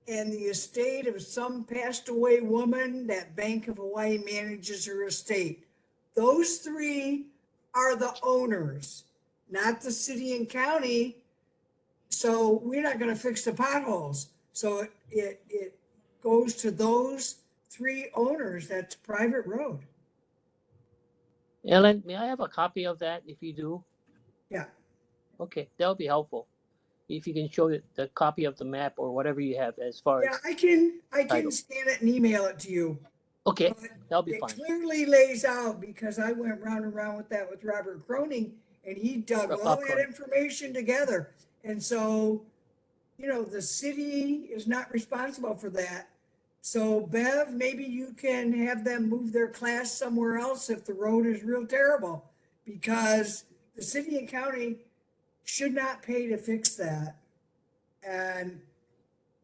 and the estate of some passed away woman that Bank of Hawaii manages her estate. Those three are the owners, not the city and county. So we're not going to fix the potholes. So it goes to those three owners. That's private road. Ellen, may I have a copy of that if you do? Yeah. Okay, that would be helpful. If you can show it, the copy of the map or whatever you have as far Yeah, as I can title. scan it and email it to you. Okay, But that'll be it fine. clearly lays out, because I went round and round with that with Robert Croning, and he dug all Bob that Cronin. information together. And so, you know, the city is not responsible for that. So Bev, maybe you can have them move their class somewhere else if the road is real terrible, because the city and county should not pay to fix that. And,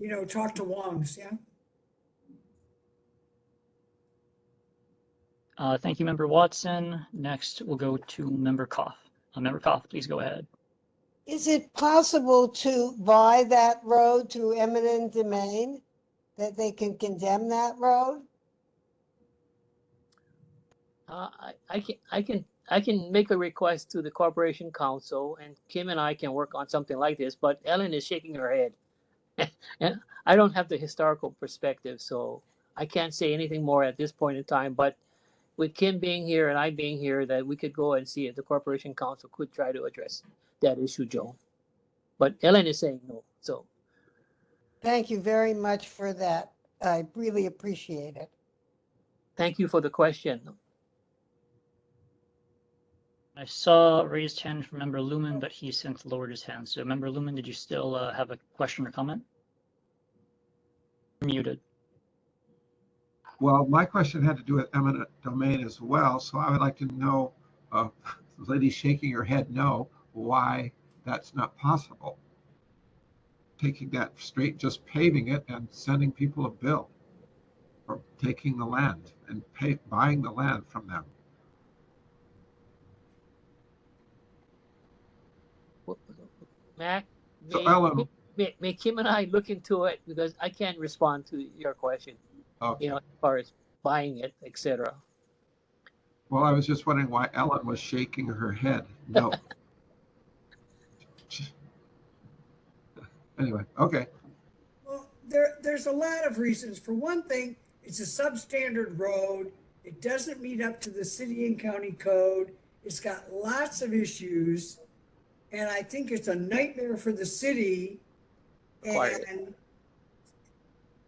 you know, talk to Wong's, yeah? Thank you, Member Watson. Next, we'll go to Member Koff. Member Koff, please go ahead. Is it possible to buy that road through eminent domain? That they can condemn that road? I can make a request to the Corporation Council, and Kim and I can work on something like this. But Ellen is shaking her head, and I don't have the historical perspective, so I can't say anything more at this point in time. But with Kim being here and I being here, that we could go and see if the Corporation Council could try to address that issue, Joe. But Ellen is saying no, so. Thank you very much for that. I really appreciate it. Thank you for the question. I saw a raised hand from Member Lumen, but he since lowered his hand. So Member Lumen, did you still have a question or comment? You're muted. Well, my question had to do with eminent domain as well. So I would like to know, the lady shaking her head no, why that's not possible. Taking that straight, just paving it and sending people a bill, or taking the land and buying the land from them. Mac, So Ellen, may Kim and I look into it, because I can't respond to your question. okay. You know, as far as buying it, etc. Well, I was just wondering why Ellen was shaking her head. No. Anyway, okay. Well, there's a lot of reasons. For one thing, it's a substandard road. It doesn't meet up to the city and county code. It's got lots of issues. And I think it's a nightmare for the city. And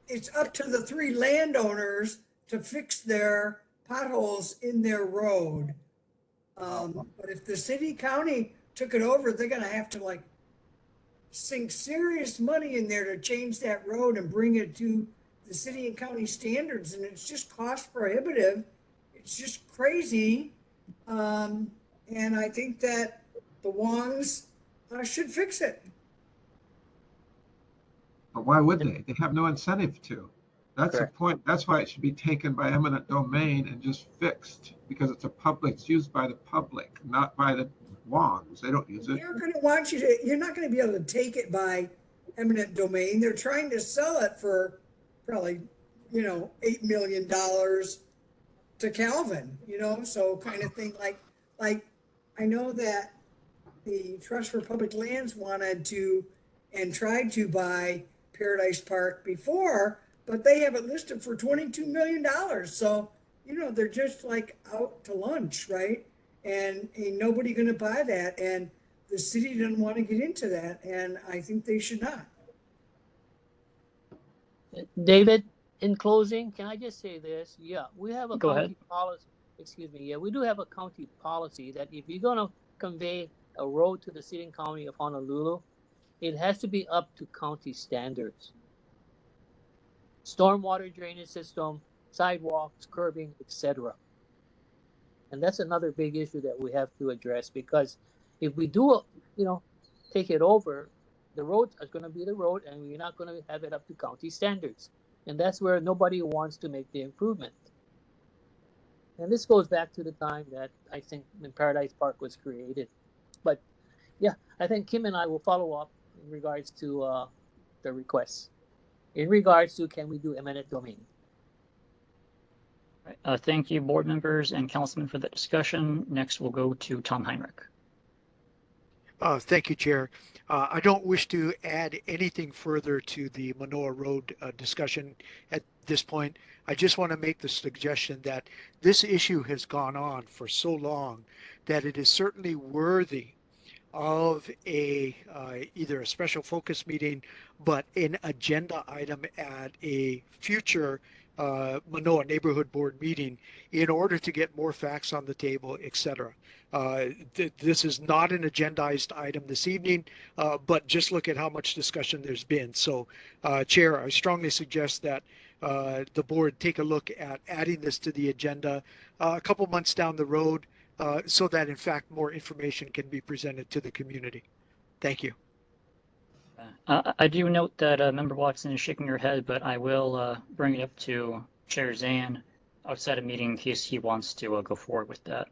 it's up to the three landowners to fix their potholes in their road. But if the city county took it over, they're gonna have to like sink serious money in there to change that road and bring it to the city and county standards. And it's just cost prohibitive. It's just crazy. And I think that the Wongs should fix it. But why would they? They have no incentive to. That's Correct. the point. That's why it should be taken by eminent domain and just fixed, because it's it's used by the public, not by the Wongs. They don't use it. They're going to want you to, you're not going to be able to take it by eminent domain. They're trying to sell it for probably, you know, $8 million to Calvin, you know, so kind of thing. Like I know that the Trust for Public Lands wanted to and tried to buy Paradise Park before, but they have it listed for $22 million. So, you know, they're just like out to lunch, right? And ain't nobody going to buy that. And the city doesn't want to get into that. And I think they should not. David, In closing, can I just say this? Yeah, we have a Go ahead. county policy. Excuse me. Yeah, we do have a county policy that if you're going to convey a road to the city and county of Honolulu, it has to be up to county standards. Stormwater drainage system, sidewalks, curbing, etc. And that's another big issue that we have to address, because if we do, take it over, the road is going to be the road, and we're not going to have it up to county standards. And that's where nobody wants to make the improvement. And this goes back to the time that I think when Paradise Park was created. But yeah, I think Kim and I will follow up in regards to the requests. In regards to, can we do eminent domain? Thank you, board members and councilmen, for the discussion. Next, we'll go to Tom Heinrich. Thank you, Chair. I don't wish to add anything further to the Manoa Road discussion at this point. I just want to make the suggestion that this issue has gone on for so long that it is certainly worthy of either a special focus meeting, but an agenda item at a future Manoa Neighborhood Board meeting in order to get more facts on the table, etc. This is not an agendized item this evening, but just look at how much discussion there's been. So, Chair, I strongly suggest that the board take a look at adding this to the agenda a couple months down the road, so that in fact more information can be presented to the community. Thank you. I do note that Member Watson is shaking her head, but I will bring it up to Chair Zan outside of meeting in case he wants to go forward with that.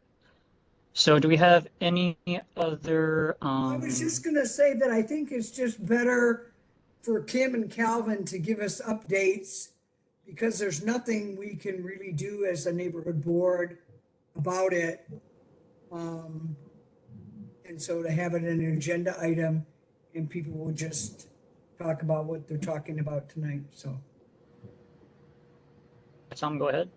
So do we have any other? I was just going to say that I think it's just better for Kim and Calvin to give us updates, because there's nothing we can really do as a neighborhood board about it. And so to have it in an agenda item, and people will just talk about what they're talking about tonight. So, Tom, go ahead.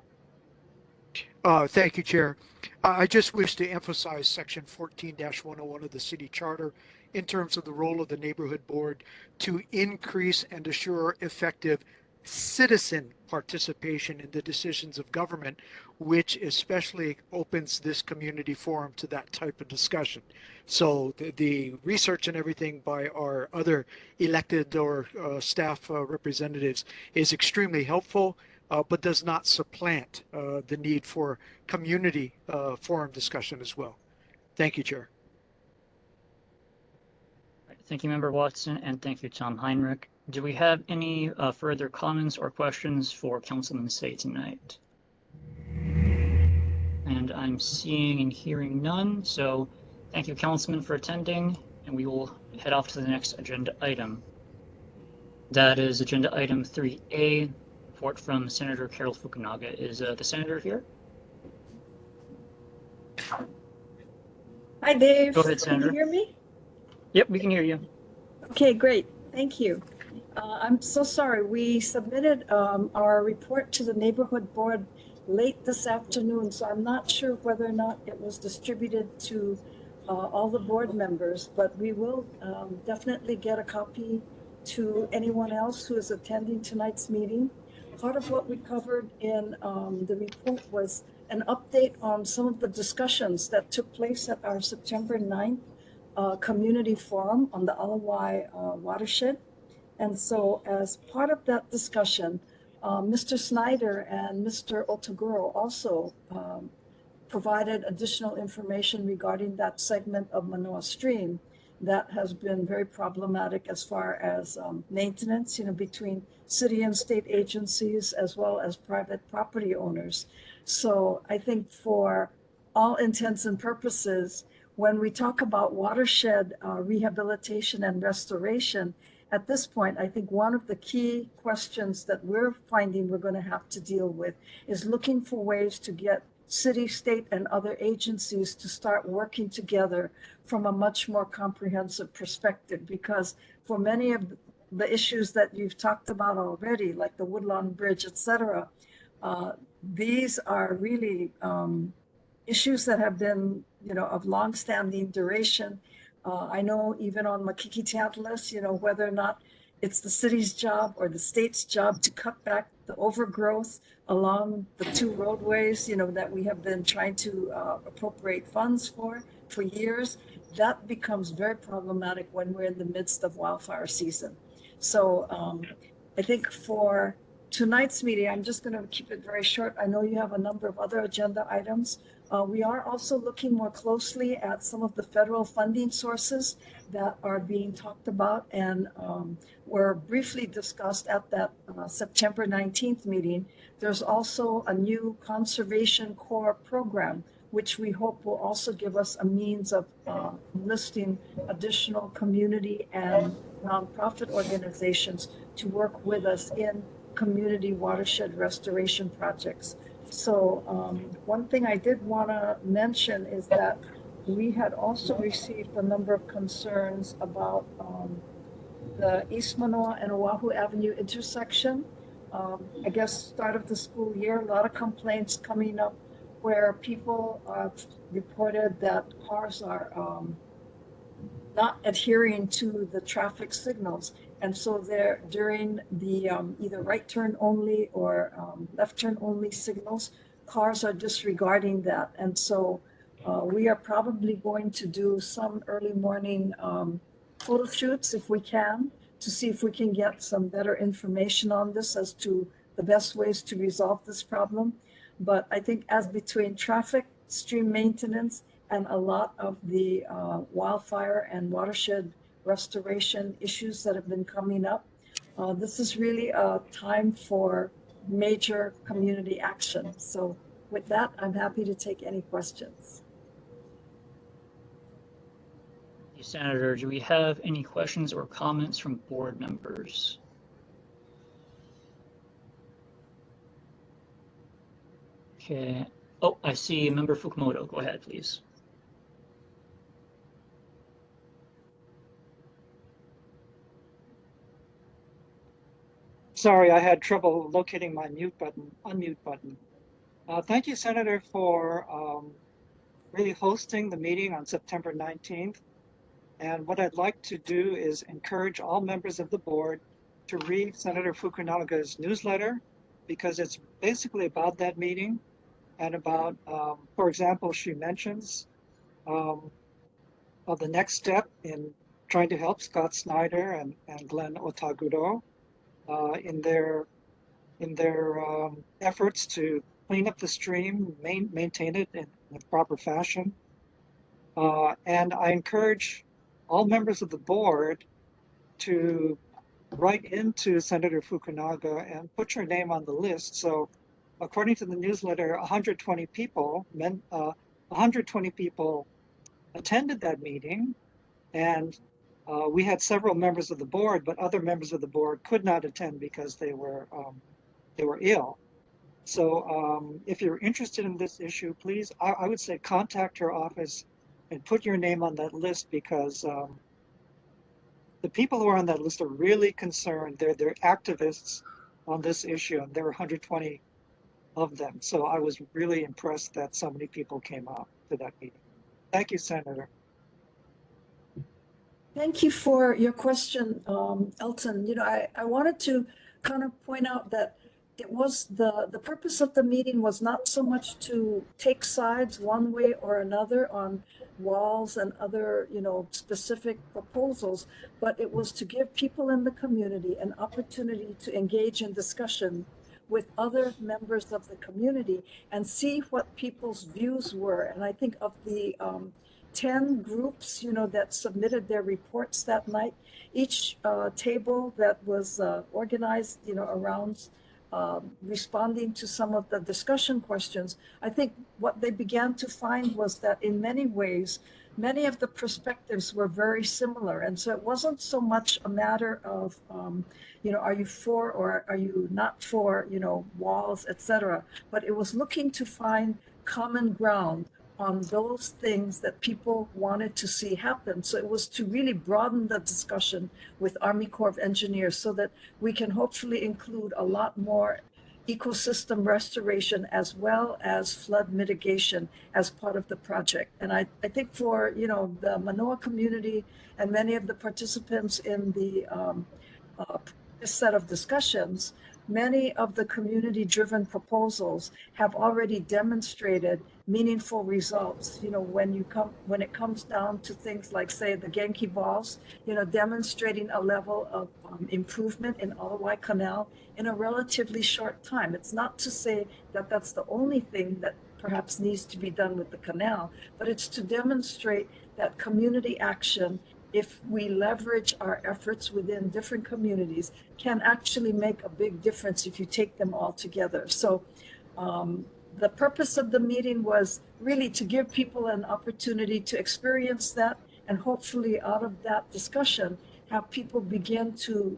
Thank you, Chair. I just wish to emphasize Section 14-101 of the City Charter in terms of the role of the Neighborhood Board to increase and assure effective citizen participation in the decisions of government, which especially opens this community forum to that type of discussion. So the research and everything by our other elected or staff representatives is extremely helpful, but does not supplant the need for community forum discussion as well. Thank you, Chair. Thank you, Member Watson, and thank you, Tom Heinrich. Do we have any further comments or questions for Councilman Say tonight? And I'm seeing and hearing none, so thank you, Councilman, for attending, and we will head off to the next agenda item. That is agenda item 3A, report from Senator Carol Fukunaga. Is the Senator here? Hi, Dave. Go ahead, Senator. Can you hear me? Yep, we can hear you. Okay, great. Thank you. I'm so sorry. We submitted our report to the neighborhood board late this afternoon, so I'm not sure whether or not it was distributed to all the board members, but we will definitely get a copy to anyone else who is attending tonight's meeting. Part of what we covered in the report was an update on some of the discussions that took place at our September 9th community forum on the Alawai watershed. And so as part of that discussion, Mr. Snyder and Mr. Otaguro also provided additional information regarding that segment of Manoa Stream that has been very problematic as far as maintenance, between city and state agencies as well as private property owners. So I think for all intents and purposes, when we talk about watershed rehabilitation and restoration, at this point, I think one of the key questions that we're finding we're going to have to deal with is looking for ways to get city, state, and other agencies to start working together from a much more comprehensive perspective. Because for many of the issues that you've talked about already, like the Woodlawn Bridge, et cetera, these are really issues that have been, of longstanding duration. I know even on Makiki Tantalus, whether or not it's the city's job or the state's job to cut back the overgrowth along the two roadways, that we have been trying to appropriate funds for years. That becomes very problematic when we're in the midst of wildfire season. So I think for tonight's meeting, I'm just going to keep it very short. I know you have a number of other agenda items. We are also looking more closely at some of the federal funding sources that are being talked about and were briefly discussed at that September 19th meeting. There's also a new Conservation Corps program, which we hope will also give us a means of listing additional community and nonprofit organizations to work with us in community watershed restoration projects. So one thing I did want to mention is that we had also received a number of concerns about the East Manoa and Oahu Avenue intersection. I guess start of the school year, a lot of complaints coming up where people reported that cars are not adhering to the traffic signals. And so they're during the either right turn only or left turn only signals, cars are disregarding that. And so we are probably going to do some early morning photo shoots if we can, to see if we can get some better information on this as to the best ways to resolve this problem. But I think as between traffic, stream maintenance, and a lot of the wildfire and watershed restoration issues that have been coming up, this is really a time for major community action. So with that, I'm happy to take any questions. Senator, do we have any questions or comments from board members? Okay. Oh, I see Member Fukumoto. Go ahead, please. Sorry, I had trouble locating my unmute button. Thank you, Senator, for really hosting the meeting on September 19th. And what I'd like to do is encourage all members of the board to read Senator Fukunaga's newsletter, because it's basically about that meeting and about, for example, she mentions the next step in trying to help Scott Snyder and Glenn Otaguro in their efforts to clean up the stream, maintain it in a proper fashion. And I encourage all members of the board to write into Senator Fukunaga and put your name on the list. So according to the newsletter, 120 people, 120 people attended that meeting, and we had several members of the board, but other members of the board could not attend because they were ill. So if you're interested in this issue, please, I would say contact her office and put your name on that list, because the people who are on that list are really concerned. They're activists on this issue, and there were 120 of them. So I was really impressed that so many people came out to that meeting. Thank you, Senator. Thank you for your question, Elton. I wanted to kind of point out that it was the purpose of the meeting was not so much to take sides one way or another on walls and other, specific proposals, but it was to give people in the community an opportunity to engage in discussion with other members of the community and see what people's views were. And I think of the 10 groups, that submitted their reports that night, each table that was organized, around responding to some of the discussion questions, I think what they began to find was that in many ways, many of the perspectives were very similar. And so it wasn't so much a matter of, are you for or are you not for, walls, et cetera, but it was looking to find common ground on those things that people wanted to see happen. So it was to really broaden the discussion with Army Corps of Engineers so that we can hopefully include a lot more ecosystem restoration as well as flood mitigation as part of the project. And I think for, the Manoa community and many of the participants in the this set of discussions, many of the community-driven proposals have already demonstrated meaningful results. You know, when it comes down to things like, say, the Genki balls, you know, demonstrating a level of improvement in Alawai Canal in a relatively short time. It's not to say that that's the only thing that perhaps needs to be done with the canal, but it's to demonstrate that community action, if we leverage our efforts within different communities, can actually make a big difference if you take them all together. So the purpose of the meeting was really to give people an opportunity to experience that, and hopefully out of that discussion, have people begin to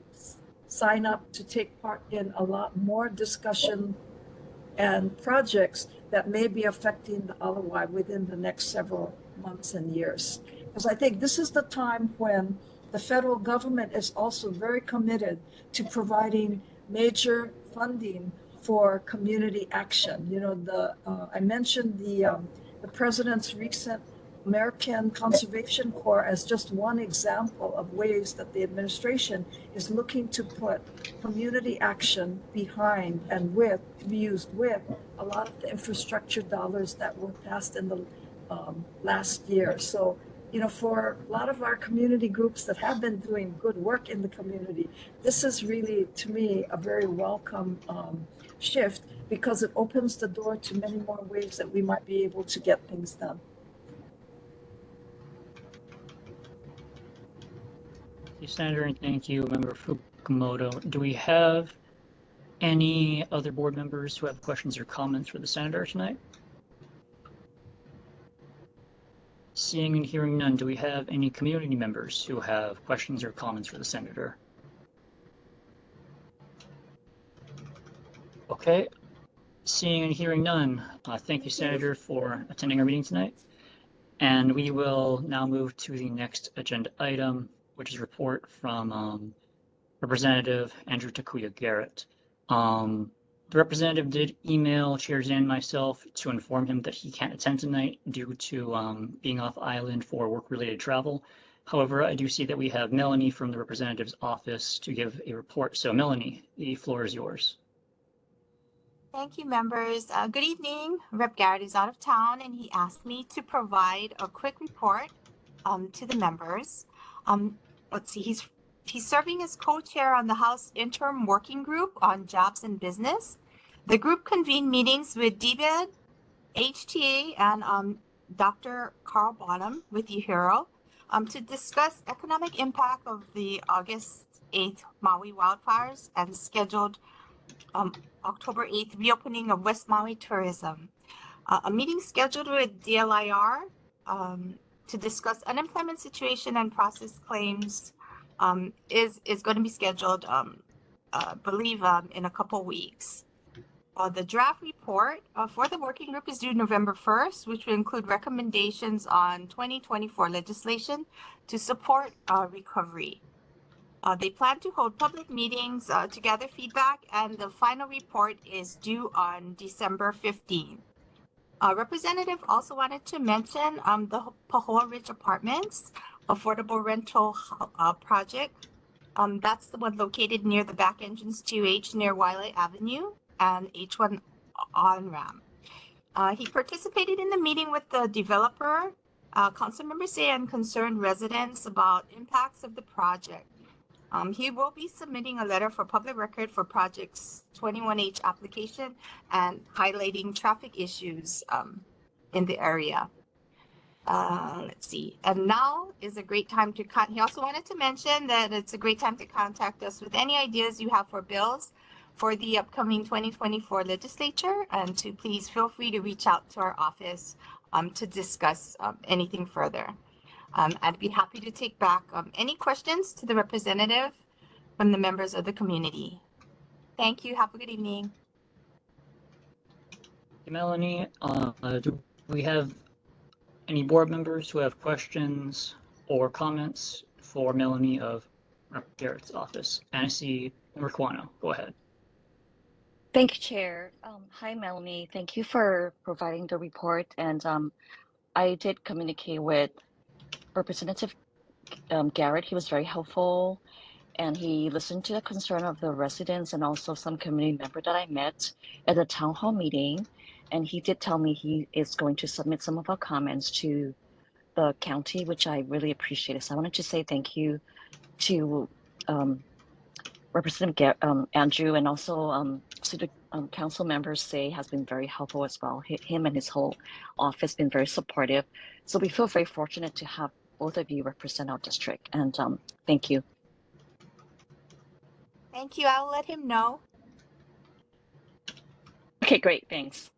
sign up to take part in a lot more discussion and projects that may be affecting the Alawai within the next several months and years. Because I think this is the time when the federal government is also very committed to providing major funding for community action. You know, I mentioned the president's recent American Conservation Corps as just one example of ways that the administration is looking to put community action behind and to be used with a lot of the infrastructure dollars that were passed in the last year. So, you know, for a lot of our community groups that have been doing good work in the community, this is really, to me, a very welcome shift, because it opens the door to many more ways that we might be able to get things done. Thank you, Senator, and thank you, Member Fukumoto. Do we have any other board members who have questions or comments for the Senator tonight? Seeing and hearing none, do we have any community members who have questions or comments for the Senator? Okay, seeing and hearing none, thank you, Senator, for attending our meeting tonight. And we will now move to the next agenda item, which is a report from Representative Andrew Takuya Garrett. The representative did email Chair Zan and myself to inform him that he can't attend tonight due to being off island for work-related travel. However, I do see that we have Melanie from the representative's office to give a report. So Melanie, the floor is yours. Thank you, members. Good evening. Rep. Garrett is out of town, and he asked me to provide a quick report to the members. Let's see, he's serving as co-chair on the House Interim Working Group on Jobs and Business. The group convened meetings with DBED, HTA, and Dr. Carl Bonham with UHERO to discuss economic impact of the August 8th Maui wildfires and scheduled October 8th reopening of West Maui tourism. A meeting scheduled with DLIR to discuss unemployment situation and process claims is going to be scheduled, believe, in a couple weeks. The draft report for the working group is due November 1st, which will include recommendations on 2024 legislation to support recovery. They plan to hold public meetings to gather feedback, and the final report is due on December 15th. Representative also wanted to mention the Pahoa Ridge Apartments affordable rental project. That's the one located near the back entrance to H near Wiley Avenue and H1 on-ramp. He participated in the meeting with the developer, council members, and concerned residents about impacts of the project. He will be submitting a letter for public record for project's 21H application and highlighting traffic issues in the area. Let's see. And now is a great time to he also wanted to mention that it's a great time to contact us with any ideas you have for bills for the upcoming 2024 legislature, and to please feel free to reach out to our office to discuss anything further. I'd be happy to take back any questions to the representative from the members of the community. Thank you. Have a good evening. Hey, Melanie, do we have any board members who have questions or comments for Melanie of Rep. Garrett's office? And I see Member Kawano. Go ahead. Thank you, Chair. Hi, Melanie. Thank you for providing the report. And I did communicate with Representative Garrett. He was very helpful. and he listened to the concern of the residents and also some community member that I met at the town hall meeting. And he did tell me he is going to submit some of our comments to the county, which I really appreciate. So I wanted to say thank you to Representative Andrew, and also City Council members say has been very helpful as well. Him and his whole office been very supportive. So we feel very fortunate to have both of you represent our district. And thank you. Thank you. I'll let him know. Okay, great. Thanks.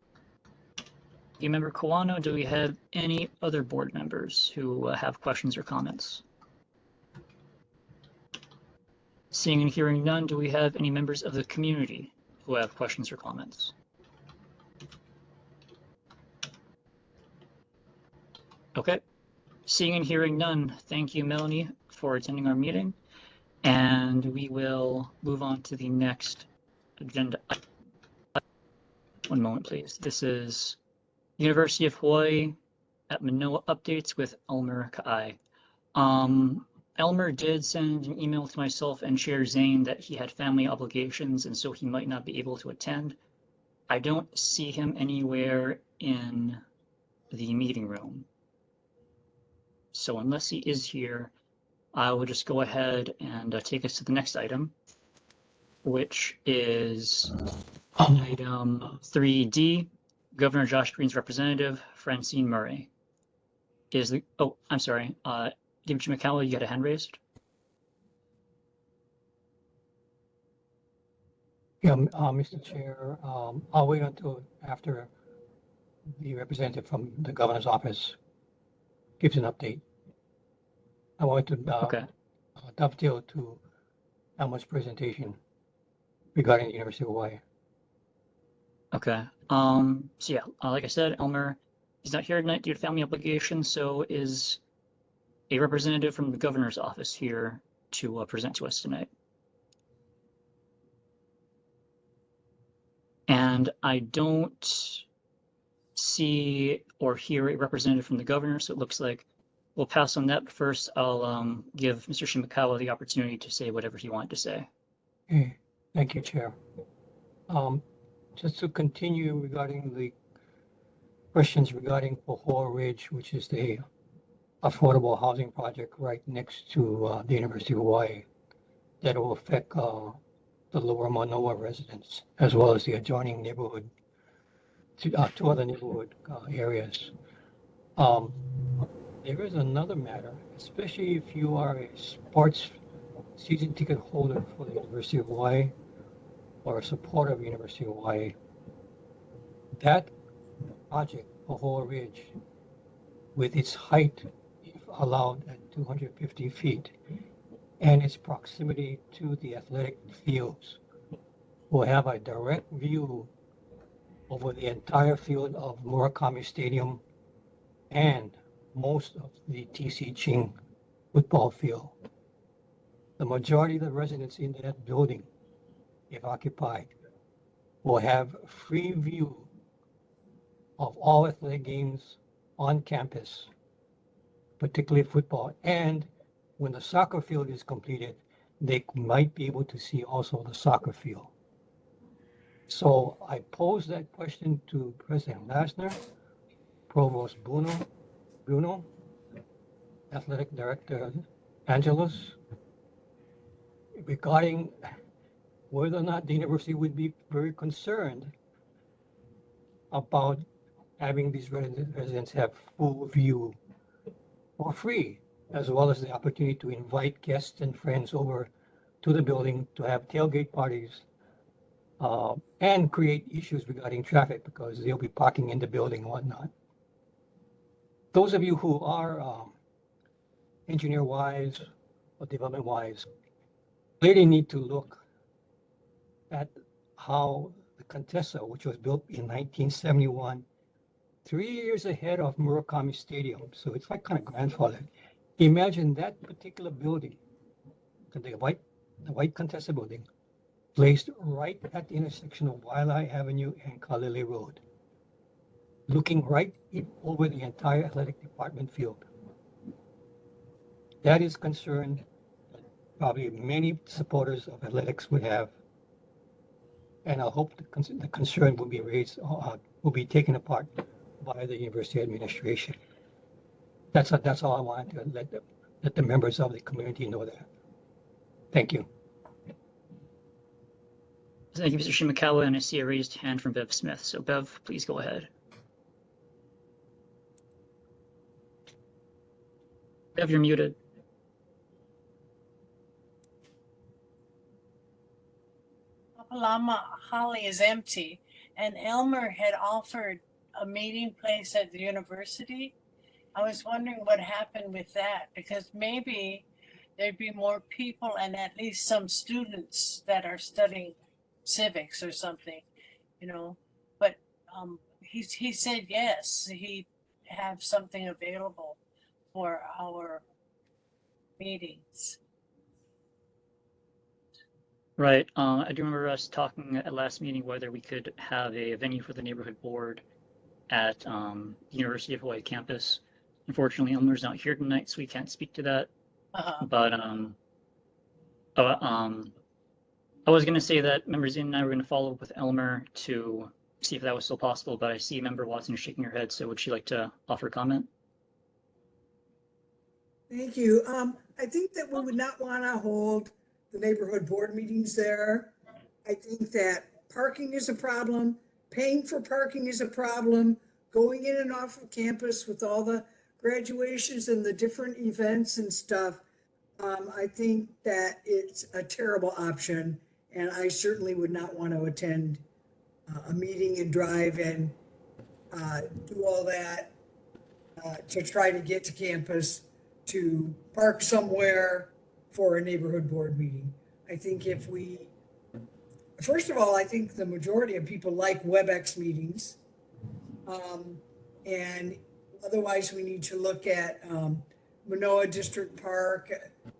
Member Kawano, do we have any other board members who have questions or comments? Seeing and hearing none, do we have any members of the community who have questions or comments? Okay. Seeing and hearing none, thank you, Melanie, for attending our meeting. And we will move on to the next agenda. One moment, please. This is University of Hawaii at Manoa updates with Elmer Ka'ai. Elmer did send an email to myself and Chair Zane that he had family obligations and so he might not be able to attend. I don't see him anywhere in the meeting room. So unless he is here, I will just go ahead and take us to the next item, which is item 3D, Governor Josh Green's representative, Francine Murray. Oh, I'm sorry. Dimitri McCallum, you got a hand raised? Yeah, Mr. Chair, I'll wait until after the representative from the governor's office gives an update. I want to dovetail to Elmer's presentation regarding the University of Hawaii. Okay. So yeah, like I said, Elmer is not here tonight due to family obligations, so is a representative from the governor's office here to present to us tonight. And I don't see or hear a representative from the governor, so it looks like we'll pass on that. But first, I'll give Mr. Shimakawa the opportunity to say whatever he wanted to say. Okay. Thank you, Chair. Just to continue regarding the questions regarding Pohora Ridge, which is the affordable housing project right next to the University of Hawaii that will affect the lower Manoa residents as well as the adjoining neighborhood, two other neighborhood areas. There is another matter, especially if you are a sports season ticket holder for the University of Hawaii or a supporter of the University of Hawaii. That project, Pohora Ridge, with its height allowed at 250 feet and its proximity to the athletic fields, will have a direct view over the entire field of Murakami Stadium and most of the TC Ching football field. The majority of the residents in that building, if occupied, will have free view of all athletic games on campus, particularly football. And when the soccer field is completed, they might be able to see also the soccer field. So I posed that question to President Lasner, Provost Bruno, Athletic Director Angelos, regarding whether or not the university would be very concerned about having these residents have full view for free, as well as the opportunity to invite guests and friends over to the building to have tailgate parties and create issues regarding traffic because they'll be parking in the building and whatnot. Those of you who are engineer-wise or development-wise really need to look at how the Contessa, which was built in 1971, 3 years ahead of Murakami Stadium. So it's like kind of grandfathered. Imagine that particular building, the white Contessa building, placed right at the intersection of Waialae Avenue and Kalele Road, looking right over the entire athletic department field. That is concern that probably many supporters of athletics would have. And I hope the concern will be raised, will be taken apart by the university administration. That's all I wanted to let the members of the community know that. Thank you. Thank you, Mr. Shimakawa, and I see a raised hand from Bev Smith. So Bev, please go ahead. Bev, you're muted. Kapalama Holly is empty, and Elmer had offered a meeting place at the university. I was wondering what happened with that, because maybe there'd be more people and at least some students that are studying civics or something, you know. But he said yes, he'd have something available for our meetings. Right. I do remember us talking at last meeting whether we could have a venue for the neighborhood board at the University of Hawaii campus. Unfortunately, Elmer's not here tonight, so we can't speak to that. But I was going to say that Member Zinn and I were going to follow up with Elmer to see if that was still possible, but I see Member Watson shaking her head, so would she like to offer a comment? Thank you. I think that we would not want to hold the neighborhood board meetings there. I think that parking is a problem. Paying for parking is a problem. Going in and off of campus with all the graduations and the different events and stuff. I think that it's a terrible option, and I certainly would not want to attend a meeting and drive and do all that to try to get to campus to park somewhere for a neighborhood board meeting. I think first of all, I think the majority of people like WebEx meetings. And otherwise we need to look at Manoa District Park,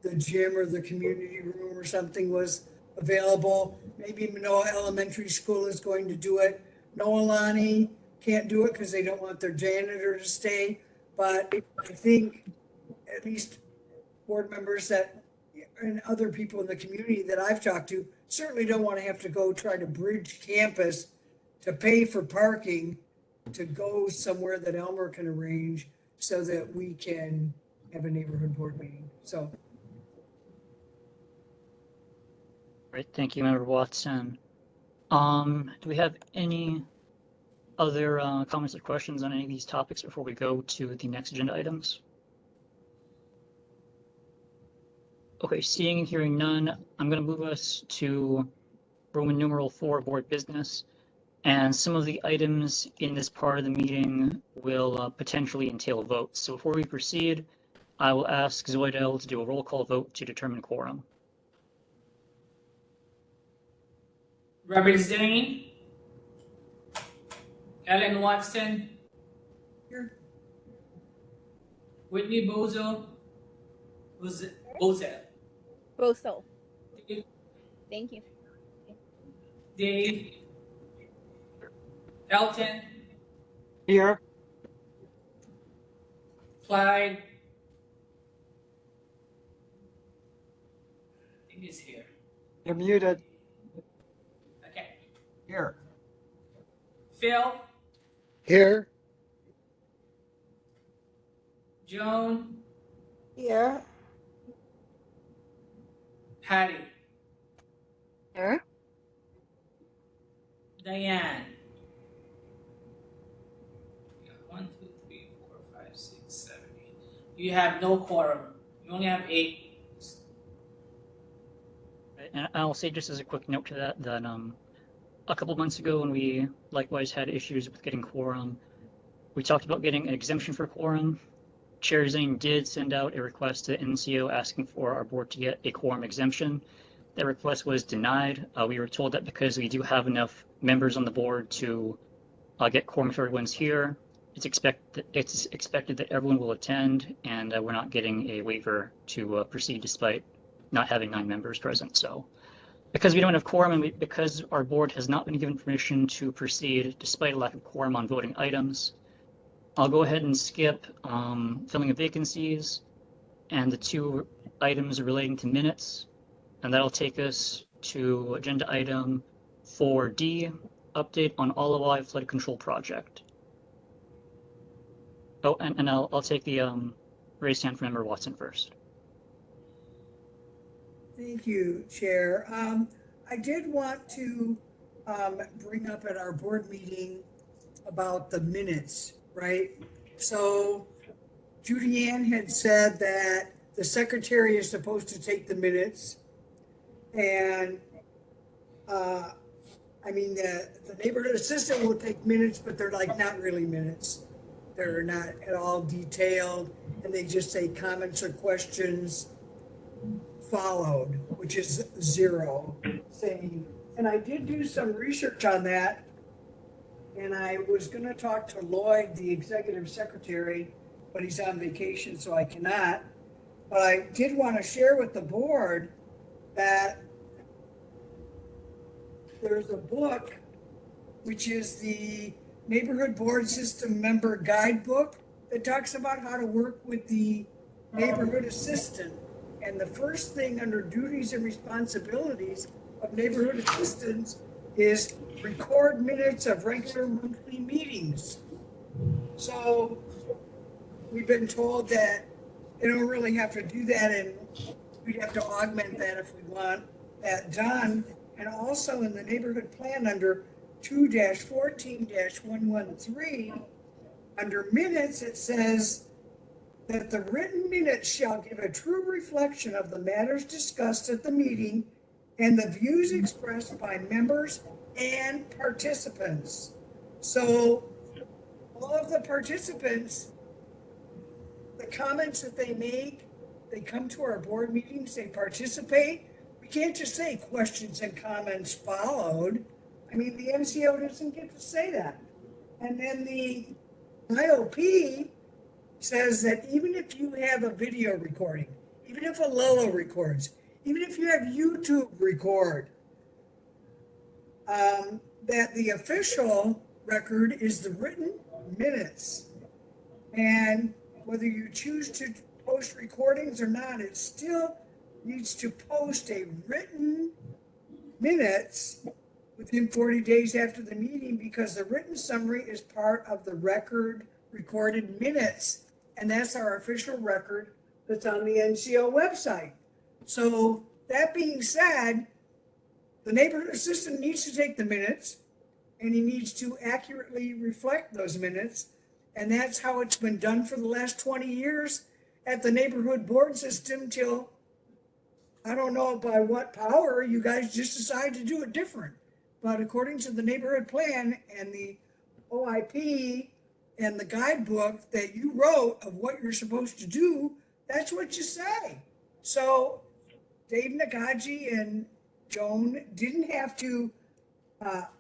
the gym or the community room or something was available. Maybe Manoa Elementary School is going to do it. Noelani can't do it because they don't want their janitor to stay. But I think at least board members that and other people in the community that I've talked to certainly don't want to have to go try to bridge campus to pay for parking to go somewhere that Elmer can arrange so that we can have a neighborhood board meeting. So. Great, thank you, Member Watson. Do we have any other comments or questions on any of these topics before we go to the next agenda items? Okay, seeing and hearing none, I'm going to move us to Roman numeral 4, board business. And some of the items in this part of the meeting will potentially entail votes. So before we proceed, I will ask Zoidel to do a roll call vote to determine quorum. Robert Zane. Ellen Watson. Here. Whitney Bozo. Bozel. Boso. Thank you. Dave. Elton. Here. Clyde. I think he's here. You're muted. Okay. Here. Phil. Here. Joan. Here. Patty. Here. Diane. 1, 2, 3, 4, 5, 6, 7, 8. You have no quorum. You only have 8. And I'll say just as a quick note to that, a couple months ago when we likewise had issues with getting quorum, we talked about getting an exemption for quorum. Chair Zane did send out a request to NCO asking for our board to get a quorum exemption. That request was denied. We were told that because we do have enough members on the board to get quorum if everyone's here, it's expected that everyone will attend, and we're not getting a waiver to proceed despite not having 9 members present. So because we don't have quorum and because our board has not been given permission to proceed despite a lack of quorum on voting items, I'll go ahead and skip filling of vacancies and the 2 items relating to minutes. And that'll take us to agenda item 4D, update on Olive flood control project. Oh, and I'll take the raised hand from Member Watson first. Thank you, Chair. I did want to bring up at our board meeting about the minutes, right? So Judy Ann had said that the secretary is supposed to take the minutes. And I mean, the neighborhood assistant will take minutes, but they're like not really minutes. They're not at all detailed, and they just say comments or questions followed, which is 0 saying. And I did do some research on that, and I was going to talk to Lloyd, the executive secretary, but he's on vacation, so I cannot. But I did want to share with the board that there's a book, which is the Neighborhood Board System Member Guidebook, that talks about how to work with the neighborhood assistant. And the first thing under duties and responsibilities of neighborhood assistants is record minutes of regular monthly meetings. So we've been told that they don't really have to do that, and we'd have to augment that if we want that done. And also in the neighborhood plan under 2-14-113, under minutes, it says that the written minutes shall give a true reflection of the matters discussed at the meeting and the views expressed by members and participants. So all of the participants, the comments that they make, they come to our board meetings, they participate. We can't just say questions and comments followed. I mean, the NCO doesn't get to say that. And then the IOP says that even if you have a video recording, even if a Lolo records, even if you have YouTube record, that the official record is the written minutes. And whether you choose to post recordings or not, it still needs to post a written minutes within 40 days after the meeting, because the written summary is part of the record recorded minutes. And that's our official record that's on the NCO website. So that being said, the neighborhood assistant needs to take the minutes, and he needs to accurately reflect those minutes. And that's how it's been done for the last 20 years at the neighborhood board system till, I don't know by what power you guys just decide to do it different. But according to the neighborhood plan and the OIP and the guidebook that you wrote of what you're supposed to do, that's what you say. So Dave Nagaji and Joan didn't have to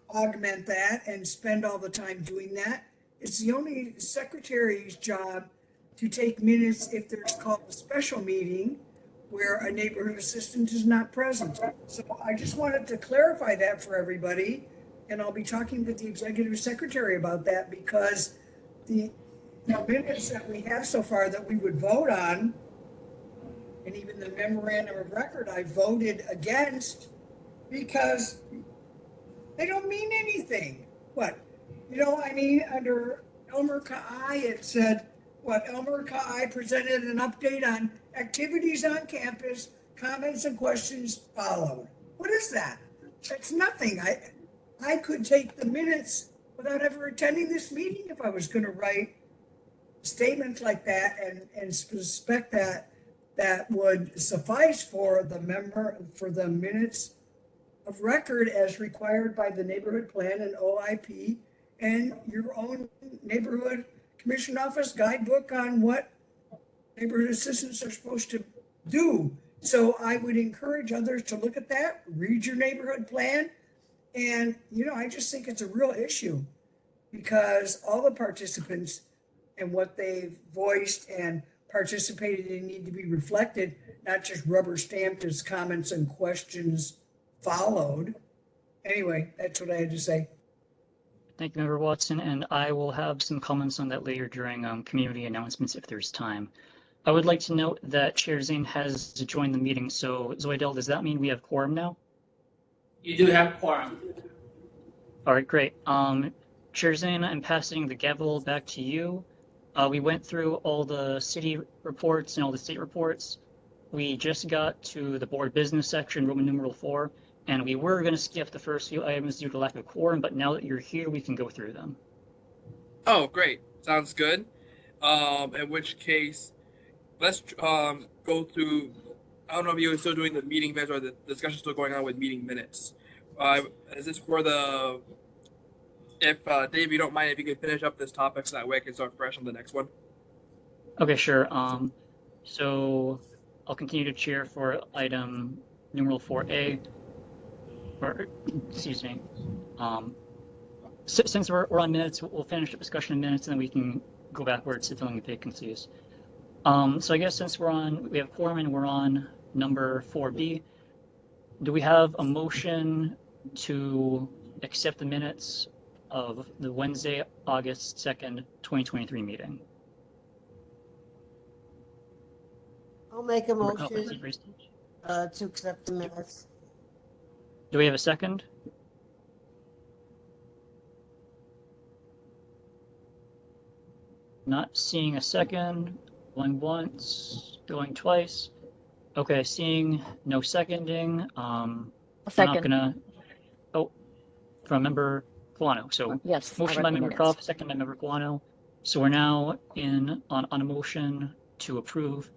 augment that and spend all the time doing that. It's the only secretary's job to take minutes if there's called a special meeting where a neighborhood assistant is not present. So I just wanted to clarify that for everybody. And I'll be talking with the executive secretary about that, because the minutes that we have so far that we would vote on, and even the memorandum of record, I voted against because they don't mean anything. What? You know, I mean, under Elmer Ka'ai, it said, what, Elmer Ka'ai presented an update on activities on campus, comments and questions followed. What is that? That's nothing. I could take the minutes without ever attending this meeting if I was going to write statements like that and suspect that that would suffice for the minutes of record as required by the neighborhood plan and OIP and your own neighborhood commission office guidebook on what neighborhood assistants are supposed to do. So I would encourage others to look at that, read your neighborhood plan. And, you know, I just think it's a real issue, because all the participants and what they've voiced and participated in need to be reflected, not just rubber stamped as comments and questions followed. Anyway, that's what I had to say. Thank you, Member Watson, and I will have some comments on that later during community announcements if there's time. I would like to note that Chair Zane has joined the meeting, so Zoidel, does that mean we have quorum now? You do have quorum. All right, great. Chair Zane, I'm passing the gavel back to you. We went through all the city reports and all the state reports. We just got to the board business section, Roman numeral 4, and we were going to skip the first few items due to lack of quorum, but now that you're here, we can go through them. Oh, great. Sounds good. In which case, let's go through. I don't know if you're still doing the meeting minutes or the discussion still going on with meeting minutes. Is this for the? If Dave, you don't mind, if you could finish up this topic so that way I can start fresh on the next one. Okay, sure. So I'll continue to chair for item numeral 4A, or excuse me. Since we're on minutes, we'll finish the discussion in minutes, and then we can go backwards to filling the vacancies. So I guess since we have quorum and we're on number 4B, do we have a motion to accept the minutes of the Wednesday, August 2nd, 2023 meeting? I'll make a Oh, motion to accept the minutes. do we have a second? Not seeing a second. Going once, going twice. Okay, seeing no seconding. I'm not gonna. Oh, from member Guano. So yes, motion by member Koff, second by member Guano. So we're now on a motion to approve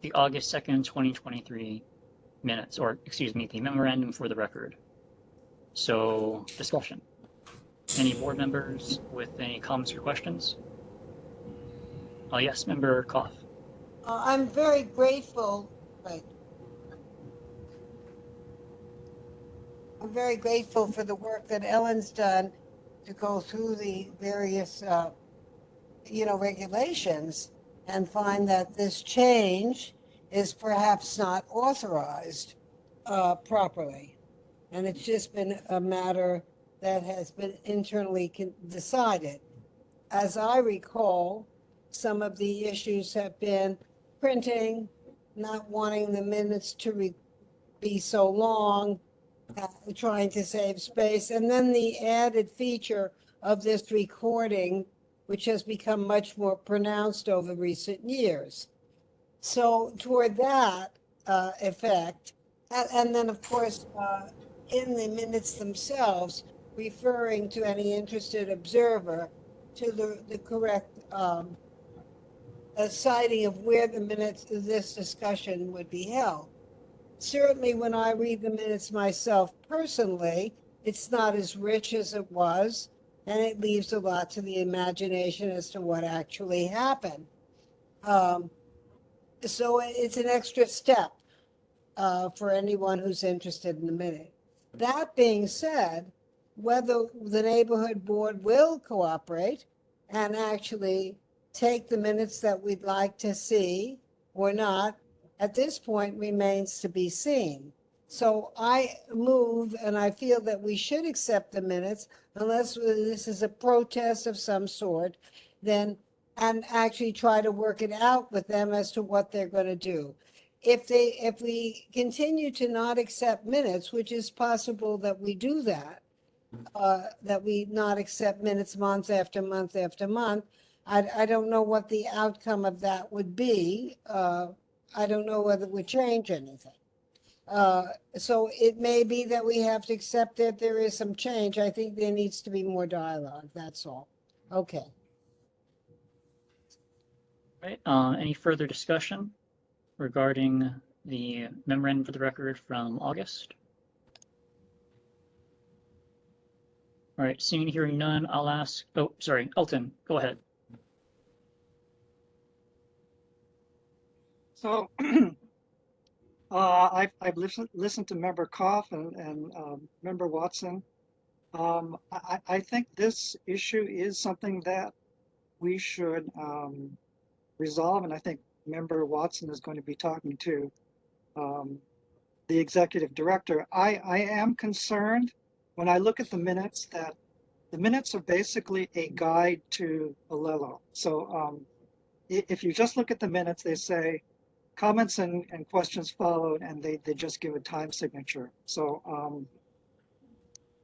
the August 2nd, 2023 minutes, or excuse me, the memorandum for the record. So discussion. Any board members with any comments or questions? Yes, member Koff. I'm very grateful. Right. I'm very grateful for the work that Ellen's done to go through the various, regulations and find that this change is perhaps not authorized properly. And it's just been a matter that has been internally decided. As I recall, some of the issues have been printing, not wanting the minutes to be so long, trying to save space, and then the added feature of this recording, which has become much more pronounced over recent years. So toward that effect, and then of course, in the minutes themselves, referring to any interested observer to the correct citing of where the minutes of this discussion would be held. Certainly, when I read the minutes myself personally, it's not as rich as it was, and it leaves a lot to the imagination as to what actually happened. So it's an extra step for anyone who's interested in the minute. That being said, whether the neighborhood board will cooperate and actually take the minutes that we'd like to see or not, at this point remains to be seen. So I move, and I feel that we should accept the minutes unless this is a protest of some sort, then, and actually try to work it out with them as to what they're going to do. If we continue to not accept minutes, which is possible that we do that, that we not accept minutes month after month after month, I don't know what the outcome of that would be. I don't know whether it would change anything. So it may be that we have to accept that there is some change. I think there needs to be more dialogue. That's all. Okay. Right. Any further discussion regarding the memorandum for the record from August? All right. Seeing and hearing none, I'll ask. Oh, sorry, Elton. Go ahead. So I've listened to Member Koff and Member Watson. I think this issue is something that we should resolve, and I think Member Watson is going to be talking to the executive director. I am concerned when I look at the minutes that the minutes are basically a guide to Alelo. So if you just look at the minutes, they say comments and questions followed, and they just give a time signature. So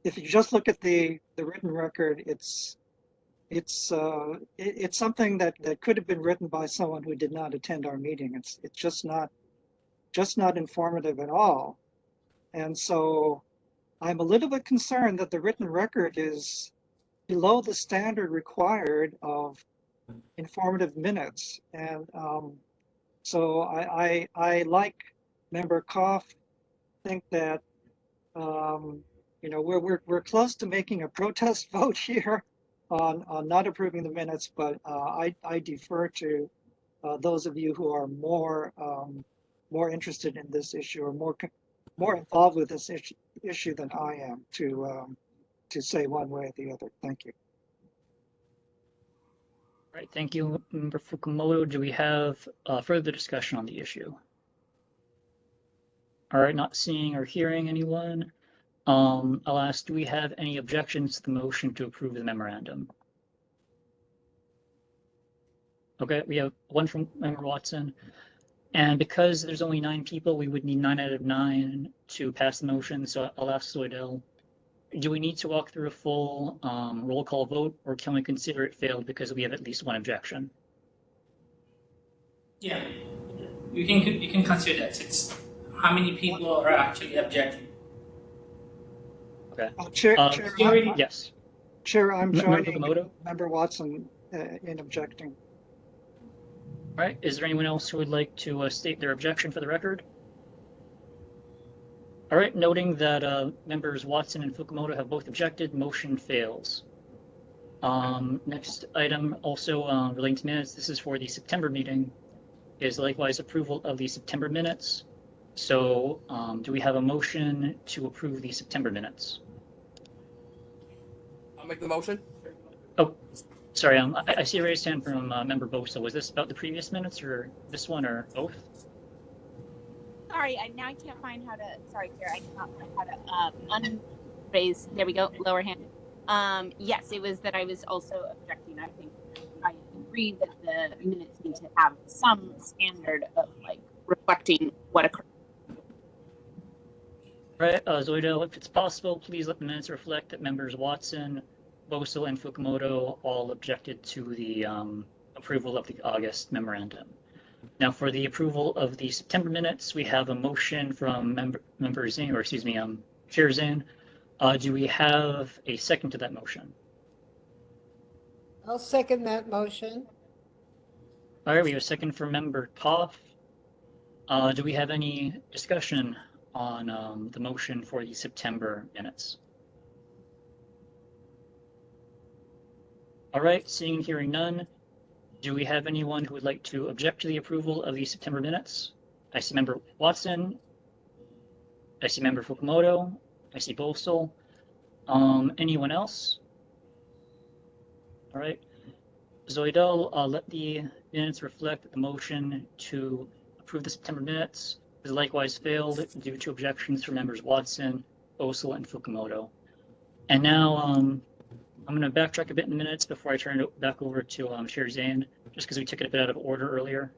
if you just look at the written record, it's something that could have been written by someone who did not attend our meeting. It's just not informative at all. And so I'm a little bit concerned that the written record is below the standard required of informative minutes. And so I like Member Koff, think that we're close to making a protest vote here on not approving the minutes, but I defer to those of you who are more interested in this issue or more involved with this issue than I am to say one way or the other. Thank you. All right, thank you, Member Fukumoto. Do we have further discussion on the issue? All right, not seeing or hearing anyone. I'll ask, do we have any objections to the motion to approve the memorandum? Okay, we have one from Member Watson. And because there's only 9 people, we would need 9 out of 9 to pass the motion. So I'll ask Zoidel, do we need to walk through a full roll call vote, or can we consider it failed because we have at least one objection? Yeah, you can consider that. It's how many people are actually objecting. Okay. Chair, yes. Chair, I'm joining Fukumoto? Member Watson in objecting. All right, is there anyone else who would like to state their objection for the record? All right, noting that members Watson and Fukumoto have both objected, motion fails. Next item, also relating to minutes, this is for the September meeting, is likewise approval of the September minutes. So do we have a motion to approve the September minutes? I'll make the motion. Oh, sorry, I see a raised hand from Member Bosa. Was this about the previous minutes or this one or both? Sorry, now I can't find how to. Sorry, Chair, I cannot find how to unraise. There we go. Lower hand. Yes, it was that I was also objecting. I think I agree that the minutes need to have some standard of like reflecting what occurred. Right, Zoidel, if it's possible, please let the minutes reflect that members Watson, Bosa, and Fukumoto all objected to the approval of the August memorandum. Now, for the approval of the September minutes, we have a motion from Member Zane, or excuse me, Chair Zane. Do we have a second to that motion? I'll second that motion. All right, we have a second from Member Koff. Do we have any discussion on the motion for the September minutes? All right, seeing and hearing none, do we have anyone who would like to object to the approval of the September minutes? I see Member Watson. I see Member Fukumoto. I see Bosel. Anyone else? All right. Zoidel, let the minutes reflect that the motion to approve the September minutes is likewise failed due to objections from members Watson, Bosel, and Fukumoto. And now I'm going to backtrack a bit in the minutes before I turn it back over to Chair Zane, just because we took it a bit out of order earlier.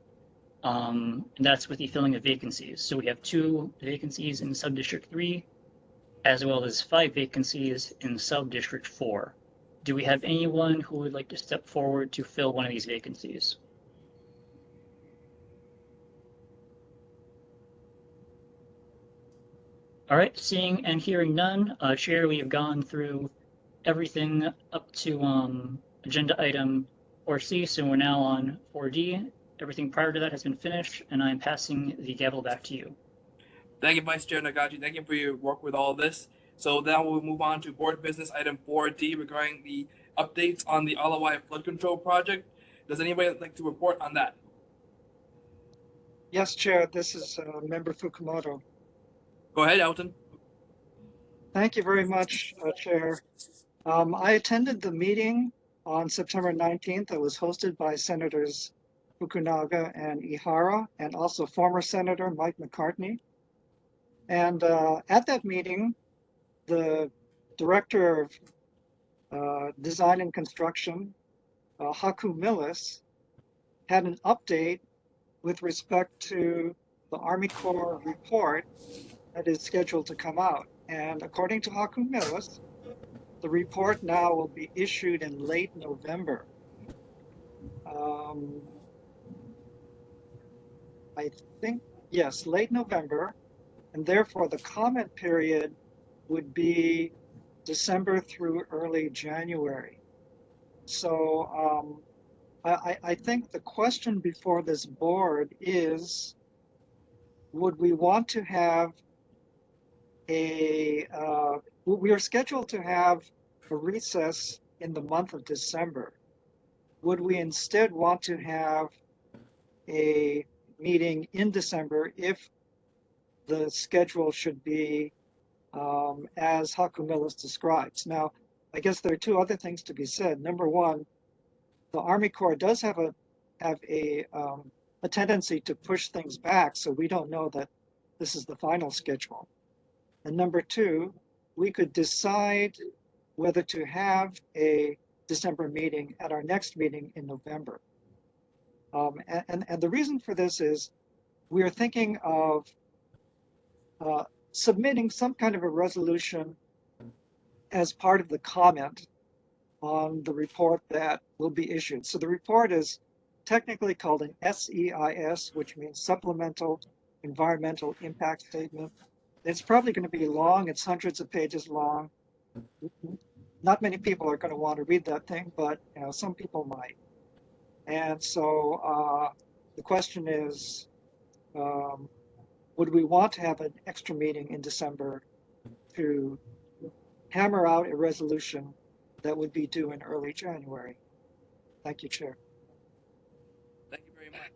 And that's with the filling of vacancies. So we have 2 vacancies in Subdistrict 3, as well as 5 vacancies in Subdistrict 4. Do we have anyone who would like to step forward to fill one of these vacancies? All right, seeing and hearing none, Chair, we have gone through everything up to agenda item 4C, so we're now on 4D. Everything prior to that has been finished, and I'm passing the gavel back to you. Thank you, Vice Chair Nagaji. Thank you for your work with all this. So now we'll move on to board business item 4D regarding the updates on the Alawai flood control project. Does anybody like to report on that? Yes, Chair, this is Member Fukumoto. Go ahead, Elton. Thank you very much, Chair. I attended the meeting on September 19th. It was hosted by Senators Fukunaga and Ihara, and also former Senator Mike McCartney. And at that meeting, the Director of Design and Construction, Haku Millis, had an update with respect to the Army Corps report that is scheduled to come out. And according to Haku Millis, the report now will be issued in late November. I think, yes, late November, and therefore the comment period would be December through early January. So I think the question before this board is, would we want to have we are scheduled to have a recess in the month of December. Would we instead want to have a meeting in December if the schedule should be as Hakumilis describes? Now, I guess there are two other things to be said. Number one, the Army Corps does have a tendency to push things back, so we don't know that this is the final schedule. And number two, we could decide whether to have a December meeting at our next meeting in November. And the reason for this is we are thinking of submitting some kind of a resolution as part of the comment on the report that will be issued. So the report is technically called an SEIS, which means Supplemental Environmental Impact Statement. It's probably going to be long. It's hundreds of pages long. Not many people are going to want to read that thing, but some people might. And so the question is, would we want to have an extra meeting in December to hammer out a resolution that would be due in early January? Thank you, Chair. Thank you very much.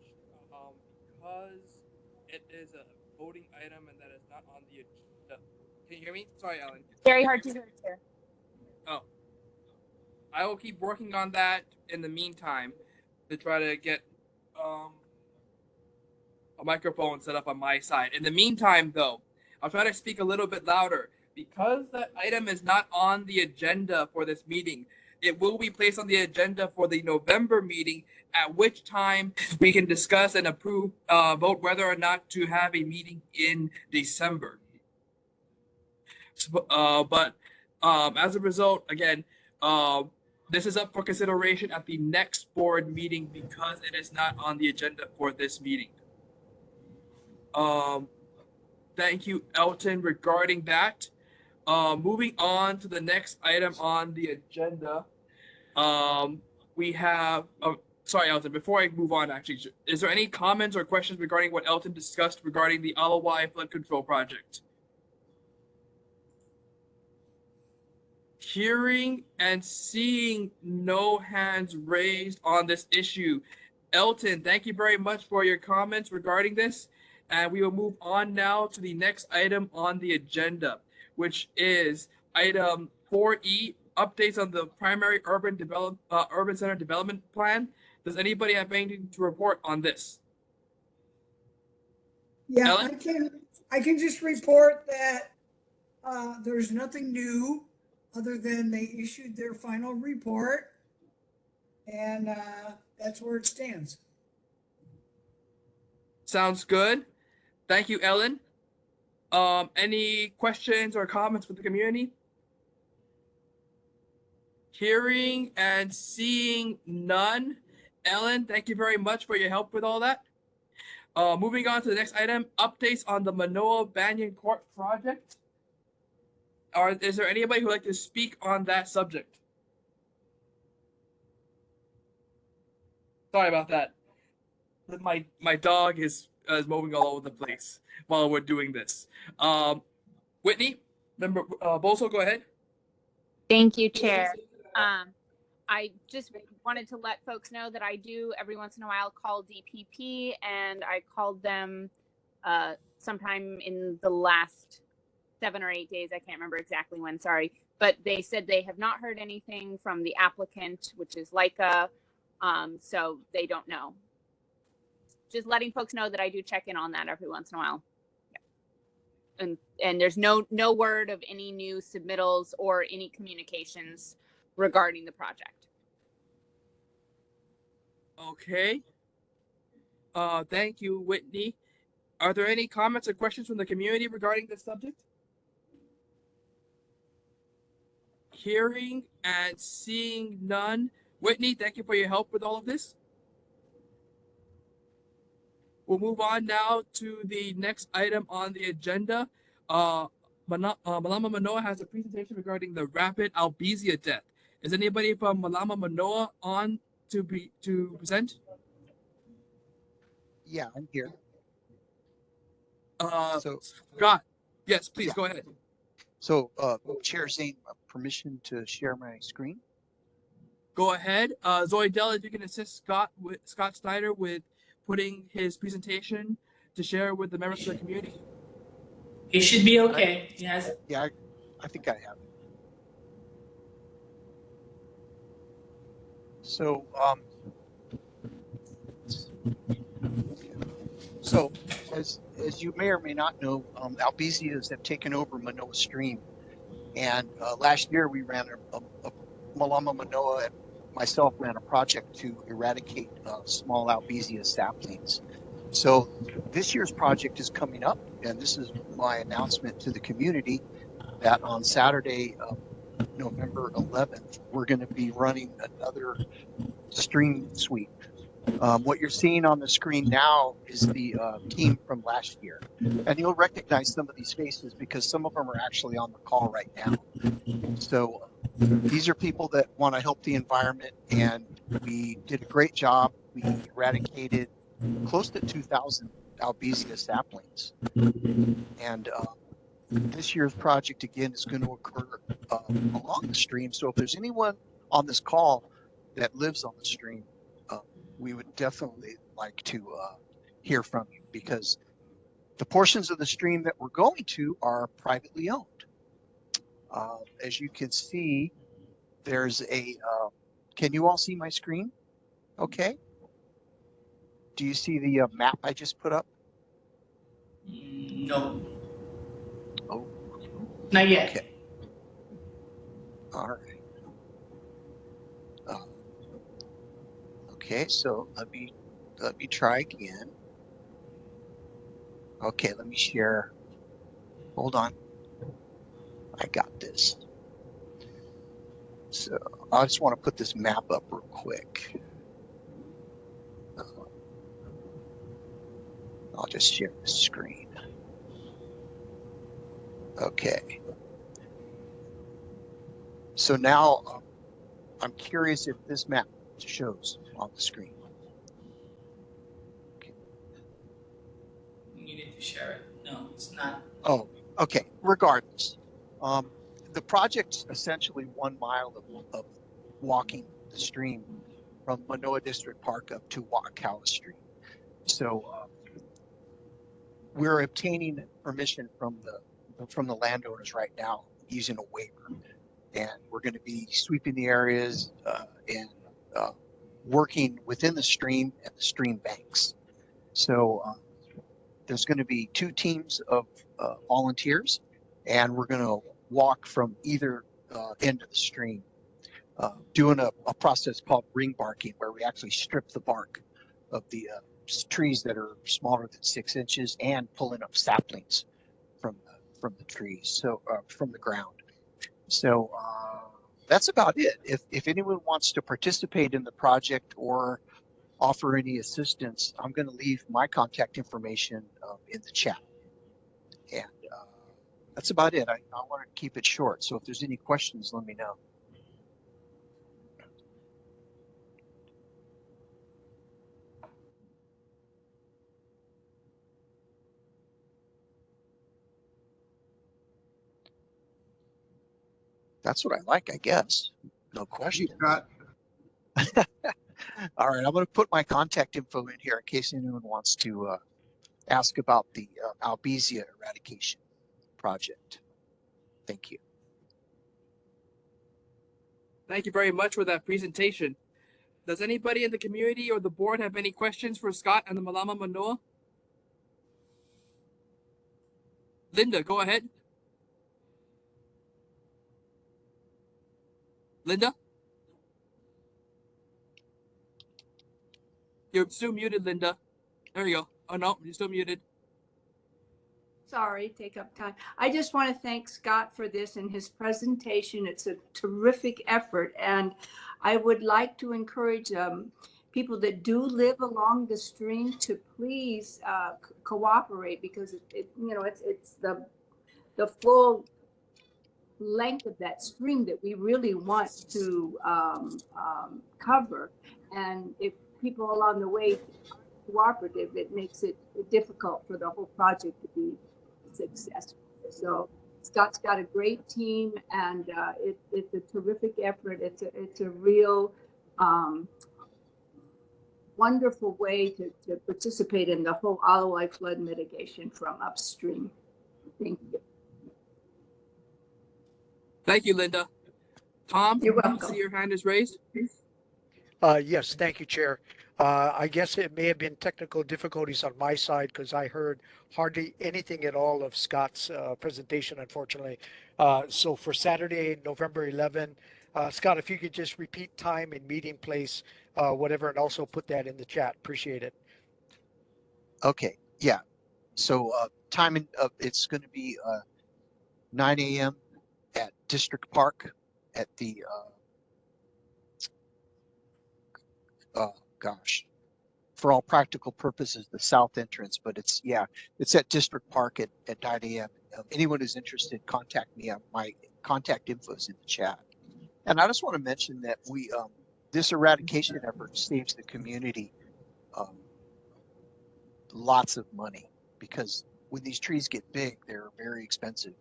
Because it is a voting item and that is not on the agenda. Can you hear me? Sorry, Alan. Very hard to hear, Chair. Oh. I will keep working on that in the meantime to try to get a microphone set up on my side. In the meantime, though, I'll try to speak a little bit louder. Because that item is not on the agenda for this meeting, it will be placed on the agenda for the November meeting, at which time we can discuss and approve, vote whether or not to have a meeting in December. But as a result, again, this is up for consideration at the next board meeting because it is not on the agenda for this meeting. Thank you, Elton, regarding that. Moving on to the next item on the agenda, we have, sorry, Elton, before I move on, actually, is there any comments or questions regarding what Elton discussed regarding the Alawai flood control project? Hearing and seeing no hands raised on this issue. Elton, thank you very much for your comments regarding this. And we will move on now to the next item on the agenda, which is item 4E, updates on the primary urban center development plan. Does anybody have anything to report on this? Yeah, Ellen? I can just report that there's nothing new other than they issued their final report, and that's where it stands. Sounds good. Thank you, Ellen. Any questions or comments from the community? Hearing and seeing none. Ellen, thank you very much for your help with all that. Moving on to the next item, updates on the Manoa Banyan Court project. Is there anybody who would like to speak on that subject? Sorry about that. My dog is moving all over the place while we're doing this. Whitney, member Boso, go ahead. Thank you, Chair. I just wanted to let folks know that I do every once in a while call DPP, and I called them sometime in the last 7 or 8 days. I can't remember exactly when, sorry. But they said they have not heard anything from the applicant, which is Leica, so they don't know. Just letting folks know that I do check in on that every once in a while. Yeah. And there's no word of any new submittals or any communications regarding the project. Okay. Thank you, Whitney. Are there any comments or questions from the community regarding this subject? Hearing and seeing none. Whitney, thank you for your help with all of this. We'll move on now to the next item on the agenda. Malama Manoa has a presentation regarding the rapid albizia death. Is anybody from Malama Manoa on to present? Yeah, I'm here. So, Scott, yes, please yeah. go ahead. So, Chair Zane, permission to share my screen? Go ahead. Zoe Dell, if you can assist Scott Snyder with putting his presentation to share with the members of the community. He should be okay. He has. Yeah, I think I have it. So, as you may or may not know, albizias have taken over Manoa Stream, and last year we ran a Malama Manoa and myself ran a project to eradicate small albizia saplings. So this year's project is coming up, and this is my announcement to the community that on Saturday, November 11th, we're going to be running another stream sweep. What you're seeing on the screen now is the team from last year. And you'll recognize some of these faces because some of them are actually on the call right now. So these are people that want to help the environment, and we did a great job. We eradicated close to 2,000 albizia saplings. And this year's project, again, is going to occur along the stream. So if there's anyone on this call that lives on the stream, we would definitely like to hear from you, because the portions of the stream that we're going to are privately owned. As you can see, there's a, can you all see my screen? Okay. Do you see the map I just put up? No. Oh. Not yet. Okay. All right. Okay, so let me try again. Okay, let me share. Hold on. I got this. So I just want to put this map up real quick. I'll just share the screen. Okay. So now I'm curious if this map shows on the screen. Okay. You need to share it. No, it's not. Oh, okay. Regardless, the project's essentially 1 mile of walking the stream from Manoa District Park up to Wakakawa Street. So we're obtaining permission from the landowners right now using a waiver, and we're going to be sweeping the areas and working within the stream and the stream banks. So there's going to be 2 teams of volunteers, and we're going to walk from either end of the stream, doing a process called ring barking, where we actually strip the bark of the trees that are smaller than 6 inches and pulling up saplings from the trees, so from the ground. So that's about it. If anyone wants to participate in the project or offer any assistance, I'm going to leave my contact information in the chat. And that's about it. I want to keep it short. So if there's any questions, let me know. That's what I like, I guess. No question. All right, I'm going to put my contact info in here in case anyone wants to ask about the albizia eradication project. Thank you. Thank you very much for that presentation. Does anybody in the community or the board have any questions for Scott and the Malama Manoa? Linda, go ahead. Linda? You're still muted, Linda. There you go. Oh no, you're still muted. Sorry, take up time. I just want to thank Scott for this and his presentation. It's a terrific effort, and I would like to encourage people that do live along the stream to please cooperate, because it's the full length of that stream that we really want to cover. And if people along the way aren't cooperative, it makes it difficult for the whole project to be successful. So Scott's got a great team, and it's a terrific effort. It's a real wonderful way to participate in the whole Alawai flood mitigation from upstream. Thank you. Thank you, Linda. Tom, You're I welcome. see your hand is raised. Yes, thank you, Chair. I guess it may have been technical difficulties on my side because I heard hardly anything at all of Scott's presentation, unfortunately. So for Saturday, November 11, Scott, if you could just repeat time and meeting place, whatever, and also put that in the chat. Appreciate it. Okay, yeah. So timing, it's going to be 9 a.m. at District Park at the, gosh, for all practical purposes, the south entrance, but it's at District Park at 9 a.m. Anyone who's interested, contact me. My contact info is in the chat. And I just want to mention that we this eradication effort saves the community lots of money, because when these trees get big, they're very expensive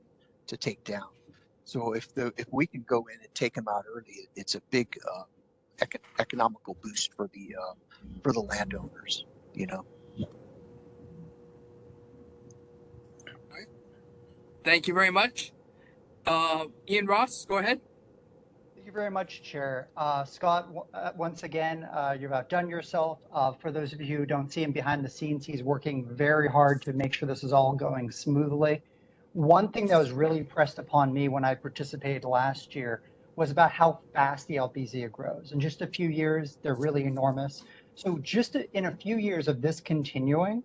to take down. So if we can go in and take them out early, it's a big economical boost for the landowners, you know. Thank you very much. Ian Ross, go ahead. Thank you very much, Chair. Scott, once again, you've outdone yourself. For those of you who don't see him behind the scenes, he's working very hard to make sure this is all going smoothly. One thing that was really pressed upon me when I participated last year was about how fast the Albizia grows. In just a few years, they're really enormous. So just in a few years of this continuing,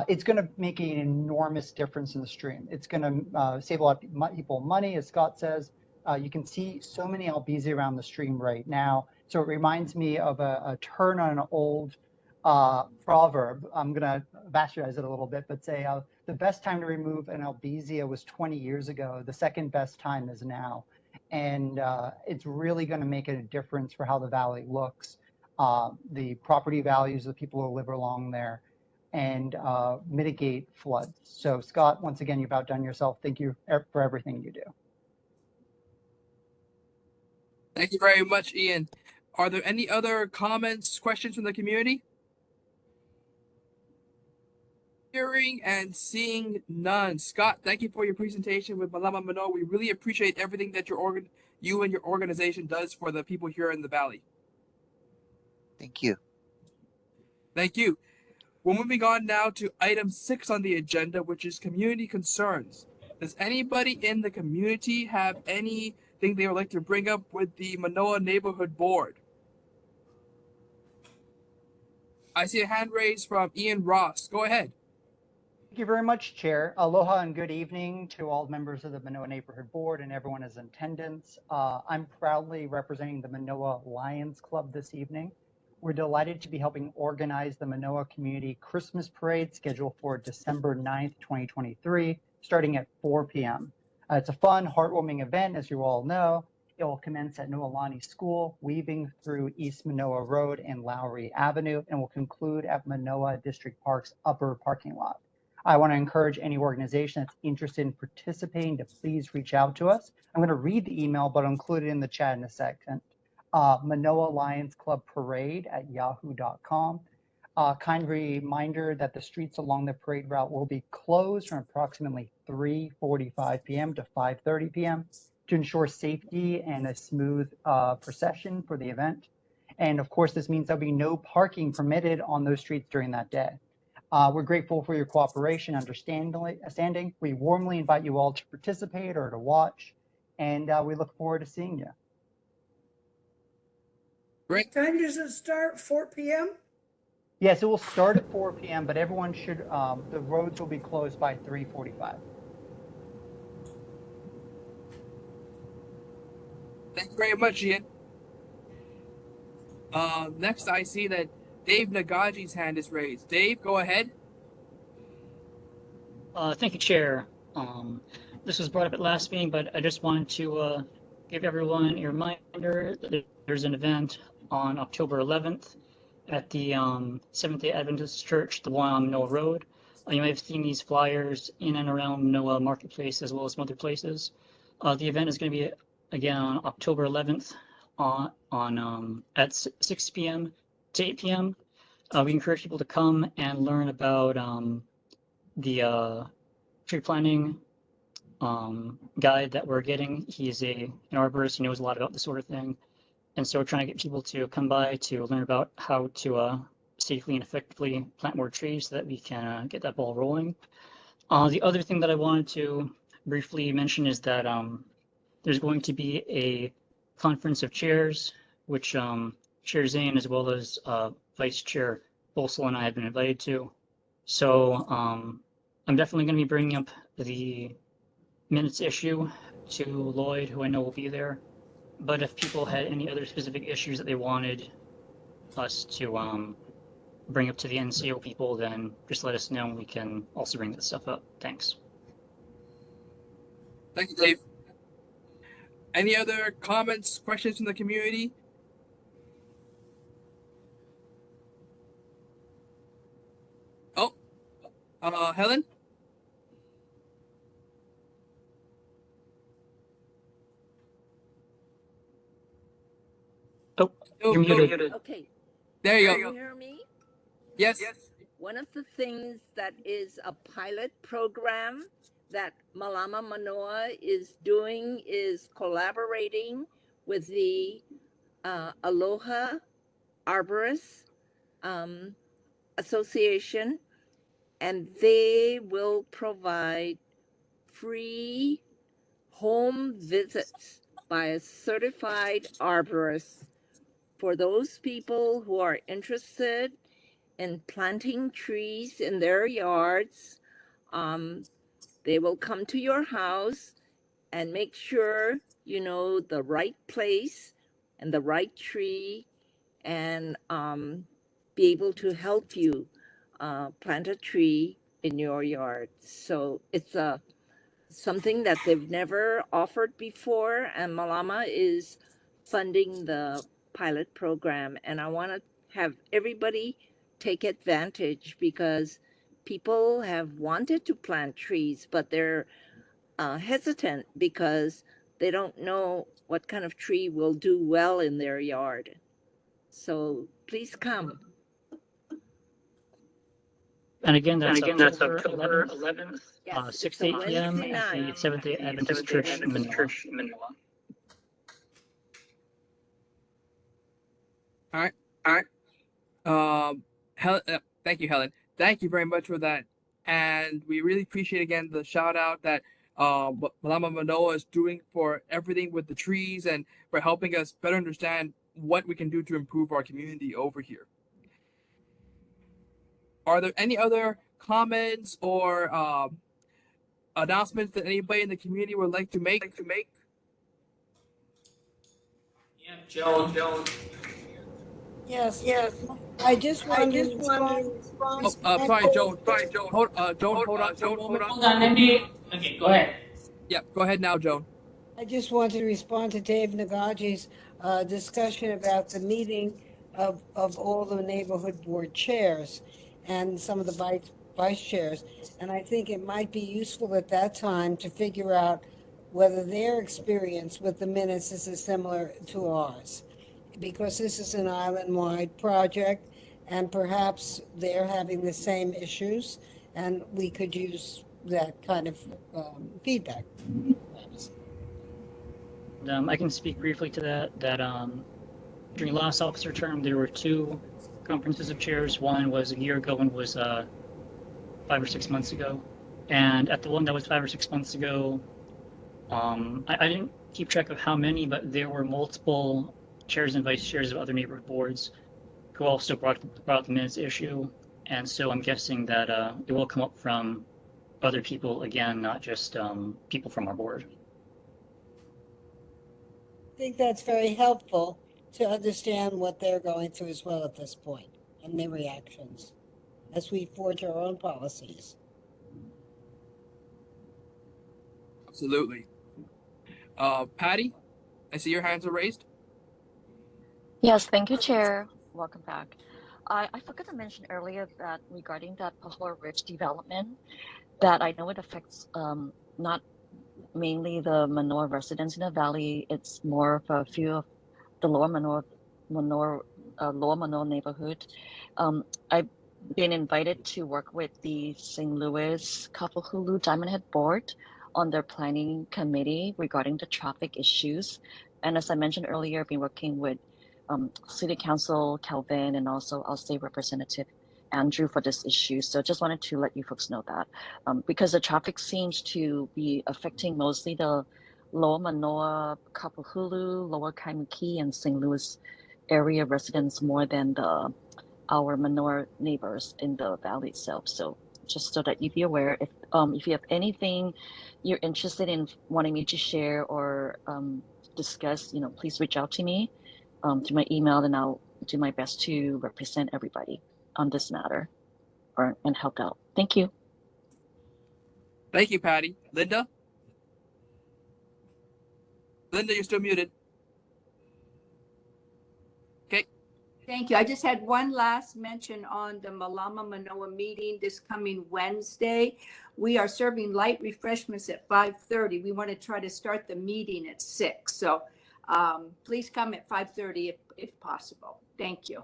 it's going to make an enormous difference in the stream. It's going to save a lot of people money, as Scott says. You can see so many Albizia around the stream right now. So it reminds me of a turn on an old proverb. I'm going to bastardize it a little bit, but say the best time to remove an Albizia was 20 years ago. The second best time is now. And it's really going to make a difference for how the valley looks, the property values of the people who live along there, and mitigate floods. So Scott, once again, you've outdone yourself. Thank you for everything you do. Thank you very much, Ian. Are there any other comments, questions from the community? Hearing and seeing none. Scott, thank you for your presentation with Malama Manoa. We really appreciate everything that you and your organization does for the people here in the Valley. Thank you. Thank you. We're moving on now to item 6 on the agenda, which is community concerns. Does anybody in the community have anything they would like to bring up with the Manoa Neighborhood Board? I see a hand raised from Ian Ross. Go ahead. Thank you very much, Chair. Aloha and good evening to all members of the Manoa Neighborhood Board and everyone in attendance. I'm proudly representing the Manoa Lions Club this evening. We're delighted to be helping organize the Manoa Community Christmas Parade scheduled for December 9th, 2023, starting at 4 p.m. It's a fun, heartwarming event, as you all know. It will commence at Noelani School, weaving through East Manoa Road and Lowry Avenue, and will conclude at Manoa District Park's upper parking lot. I want to encourage any organization that's interested in participating to please reach out to us. I'm going to read the email, but I'll include it in the chat in a second. Manoa Lions Club Parade at yahoo.com. Kind reminder that the streets along the parade route will be closed from approximately 3:45 p.m. to 5:30 p.m. to ensure safety and a smooth procession for the event. And of course, this means there'll be no parking permitted on those streets during that day. We're grateful for your cooperation, understanding. We warmly invite you all to participate or to watch, and we look forward to seeing you. Great. What time does it start? 4 p.m.? Yes, it will start at 4 p.m., but everyone should, the roads will be closed by 3:45. Thank you very much, Ian. Next, I see that Dave Nagaji's hand is raised. Dave, go ahead. Thank you, Chair. This was brought up at last meeting, but I just wanted to give everyone a reminder that there's an event on October 11th at the Seventh-day Adventist Church, the one on Manoa Road. You may have seen these flyers in and around Manoa Marketplace as well as some other places. The event is going to be again on October 11th at 6 p.m. to 8 p.m. We encourage people to come and learn about the tree planting guide that we're getting. He's an arborist, he knows a lot about this sort of thing. And so we're trying to get people to come by to learn about how to safely and effectively plant more trees so that we can get that ball rolling. The other thing that I wanted to briefly mention is that there's going to be a conference of chairs, which Chair Zane as well as Vice Chair Bolsel and I have been invited to. So I'm definitely going to be bringing up the minutes issue to Lloyd, who I know will be there. But if people had any other specific issues that they wanted us to bring up to the NCO people, then just let us know and we can also bring that stuff up. Thanks. Thank you, Dave. Any other comments, questions from the community? Oh, Helen? Oh, you're muted. Okay. There you Can go. you hear me? Yes. One of the things that is a pilot program that Malama Manoa is doing is collaborating with the Aloha Arborists Association, and they will provide free home visits by a certified arborist for those people who are interested in planting trees in their yards. They will come to your house and make sure you know the right place and the right tree, and be able to help you plant a tree in your yard. So it's something that they've never offered before, and Malama is funding the pilot program. And I want to have everybody take advantage because people have wanted to plant trees, but they're hesitant because they don't know what kind of tree will do well in their yard. So please come. And again, that's that's October October 11th, Yes, 6 it's to a 8 p.m. Wednesday at the night. Seventh-day Adventist Church in Manoa. All right. Thank you, Helen. Thank you very much for that. And we really appreciate again the shout out that what Malama Manoa is doing for everything with the trees and for helping us better understand what we can do to improve our community over here. Are there any other comments or announcements that anybody in the community would like to make? Yeah, Joan. Yes. I just wanted to respond. Sorry, Joan. Hold on. Hold on, let me. Okay, go ahead. Yeah, go ahead now, Joan. I just wanted to respond to Dave Nagaji's discussion about the meeting of all the neighborhood board chairs and some of the vice chairs. And I think it might be useful at that time to figure out whether their experience with the minutes is similar to ours. Because this is an island-wide project, and perhaps they're having the same issues, and we could use that kind of feedback. I can speak briefly to that. During last officer term, there were 2 conferences of chairs. One was a year ago, one was 5 or 6 months ago. And at the one that was 5 or 6 months ago, I didn't keep track of how many, but there were multiple chairs and vice chairs of other neighborhood boards who also brought up the minutes issue, and so I'm guessing that it will come up from other people again, not just people from our board. I think that's very helpful to understand what they're going through as well at this point and their reactions as we forge our own policies. Absolutely. Patty, I see your hands are raised. Yes, thank you, Chair. Welcome back. I forgot to mention earlier that regarding that Pajor Ridge development, that I know it affects not mainly the Manoa residents in the valley. It's more of a few of the lower Manoa neighborhood. I've been invited to work with the St. Louis Kapahulu Diamond Head Board on their planning committee regarding the traffic issues. And as I mentioned earlier, I've been working with City Council Calvin and also our state representative Andrew for this issue. So just wanted to let you folks know that because the traffic seems to be affecting mostly the Lower Manoa, Kapahulu, Lower Kaimuki, and St. Louis area residents more than our Manoa neighbors in the valley itself. So just so that you be aware, if you have anything you're interested in wanting me to share or discuss, please reach out to me through my email, and I'll do my best to represent everybody on this matter and help out. Thank you. Thank you, Patty. Linda? Linda, you're still muted. Okay. Thank you. I just had one last mention on the Malama Manoa meeting this coming Wednesday. We are serving light refreshments at 5:30. We want to try to start the meeting at 6. So please come at 5:30 if possible. Thank you.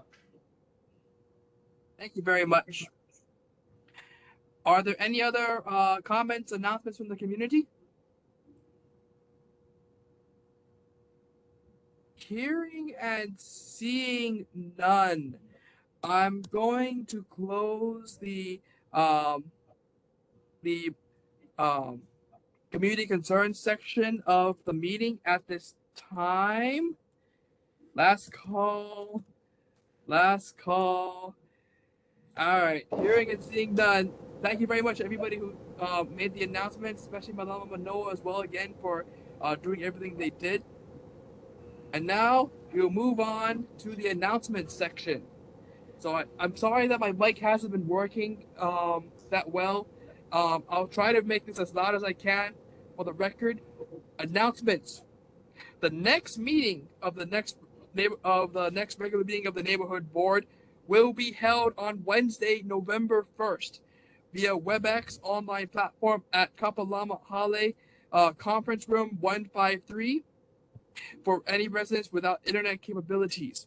Thank you very much. Are there any other comments, announcements from the community? Hearing and seeing none, I'm going to close the community concerns section of the meeting at this time. Last call. Last call. All right. Hearing and seeing none. Thank you very much, everybody who made the announcements, especially Malama Manoa as well, again, for doing everything they did. And now we'll move on to the announcements section. So I'm sorry that my mic hasn't been working that well. I'll try to make this as loud as I can for the record. Announcements. The next meeting of the next regular meeting of the neighborhood board will be held on Wednesday, November 1st via WebEx online platform at Kapalama Hale Conference Room 153 for any residents without internet capabilities.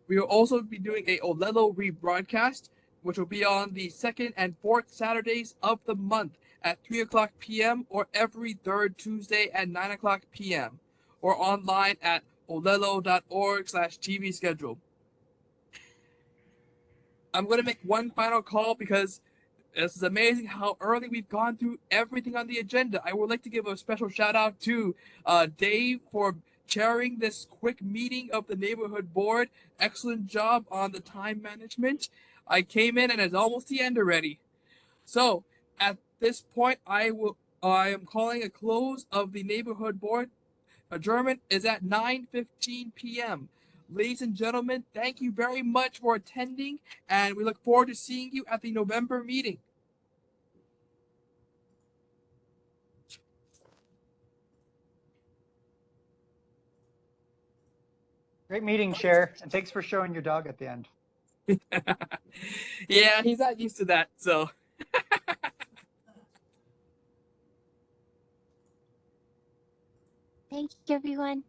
We will also be doing a Olelo rebroadcast, which will be on the 2nd and 4th Saturdays of the month at 3 o'clock p.m. or every third Tuesday at 9 o'clock p.m. or online at olelo.org/TV schedule. I'm going to make one final call because this is amazing how early we've gone through everything on the agenda. I would like to give a special shout out to Dave for chairing this quick meeting of the neighborhood board. Excellent job on the time management. I came in and it's almost the end already. So at this point, I am calling a close of the neighborhood board. Adjournment is at 9:15 p.m. Ladies and gentlemen, thank you very much for attending, and we look forward to seeing you at the November meeting. Great meeting, Chair, and thanks for showing your dog at the end. Yeah, he's not used to that, so. Thank you, everyone.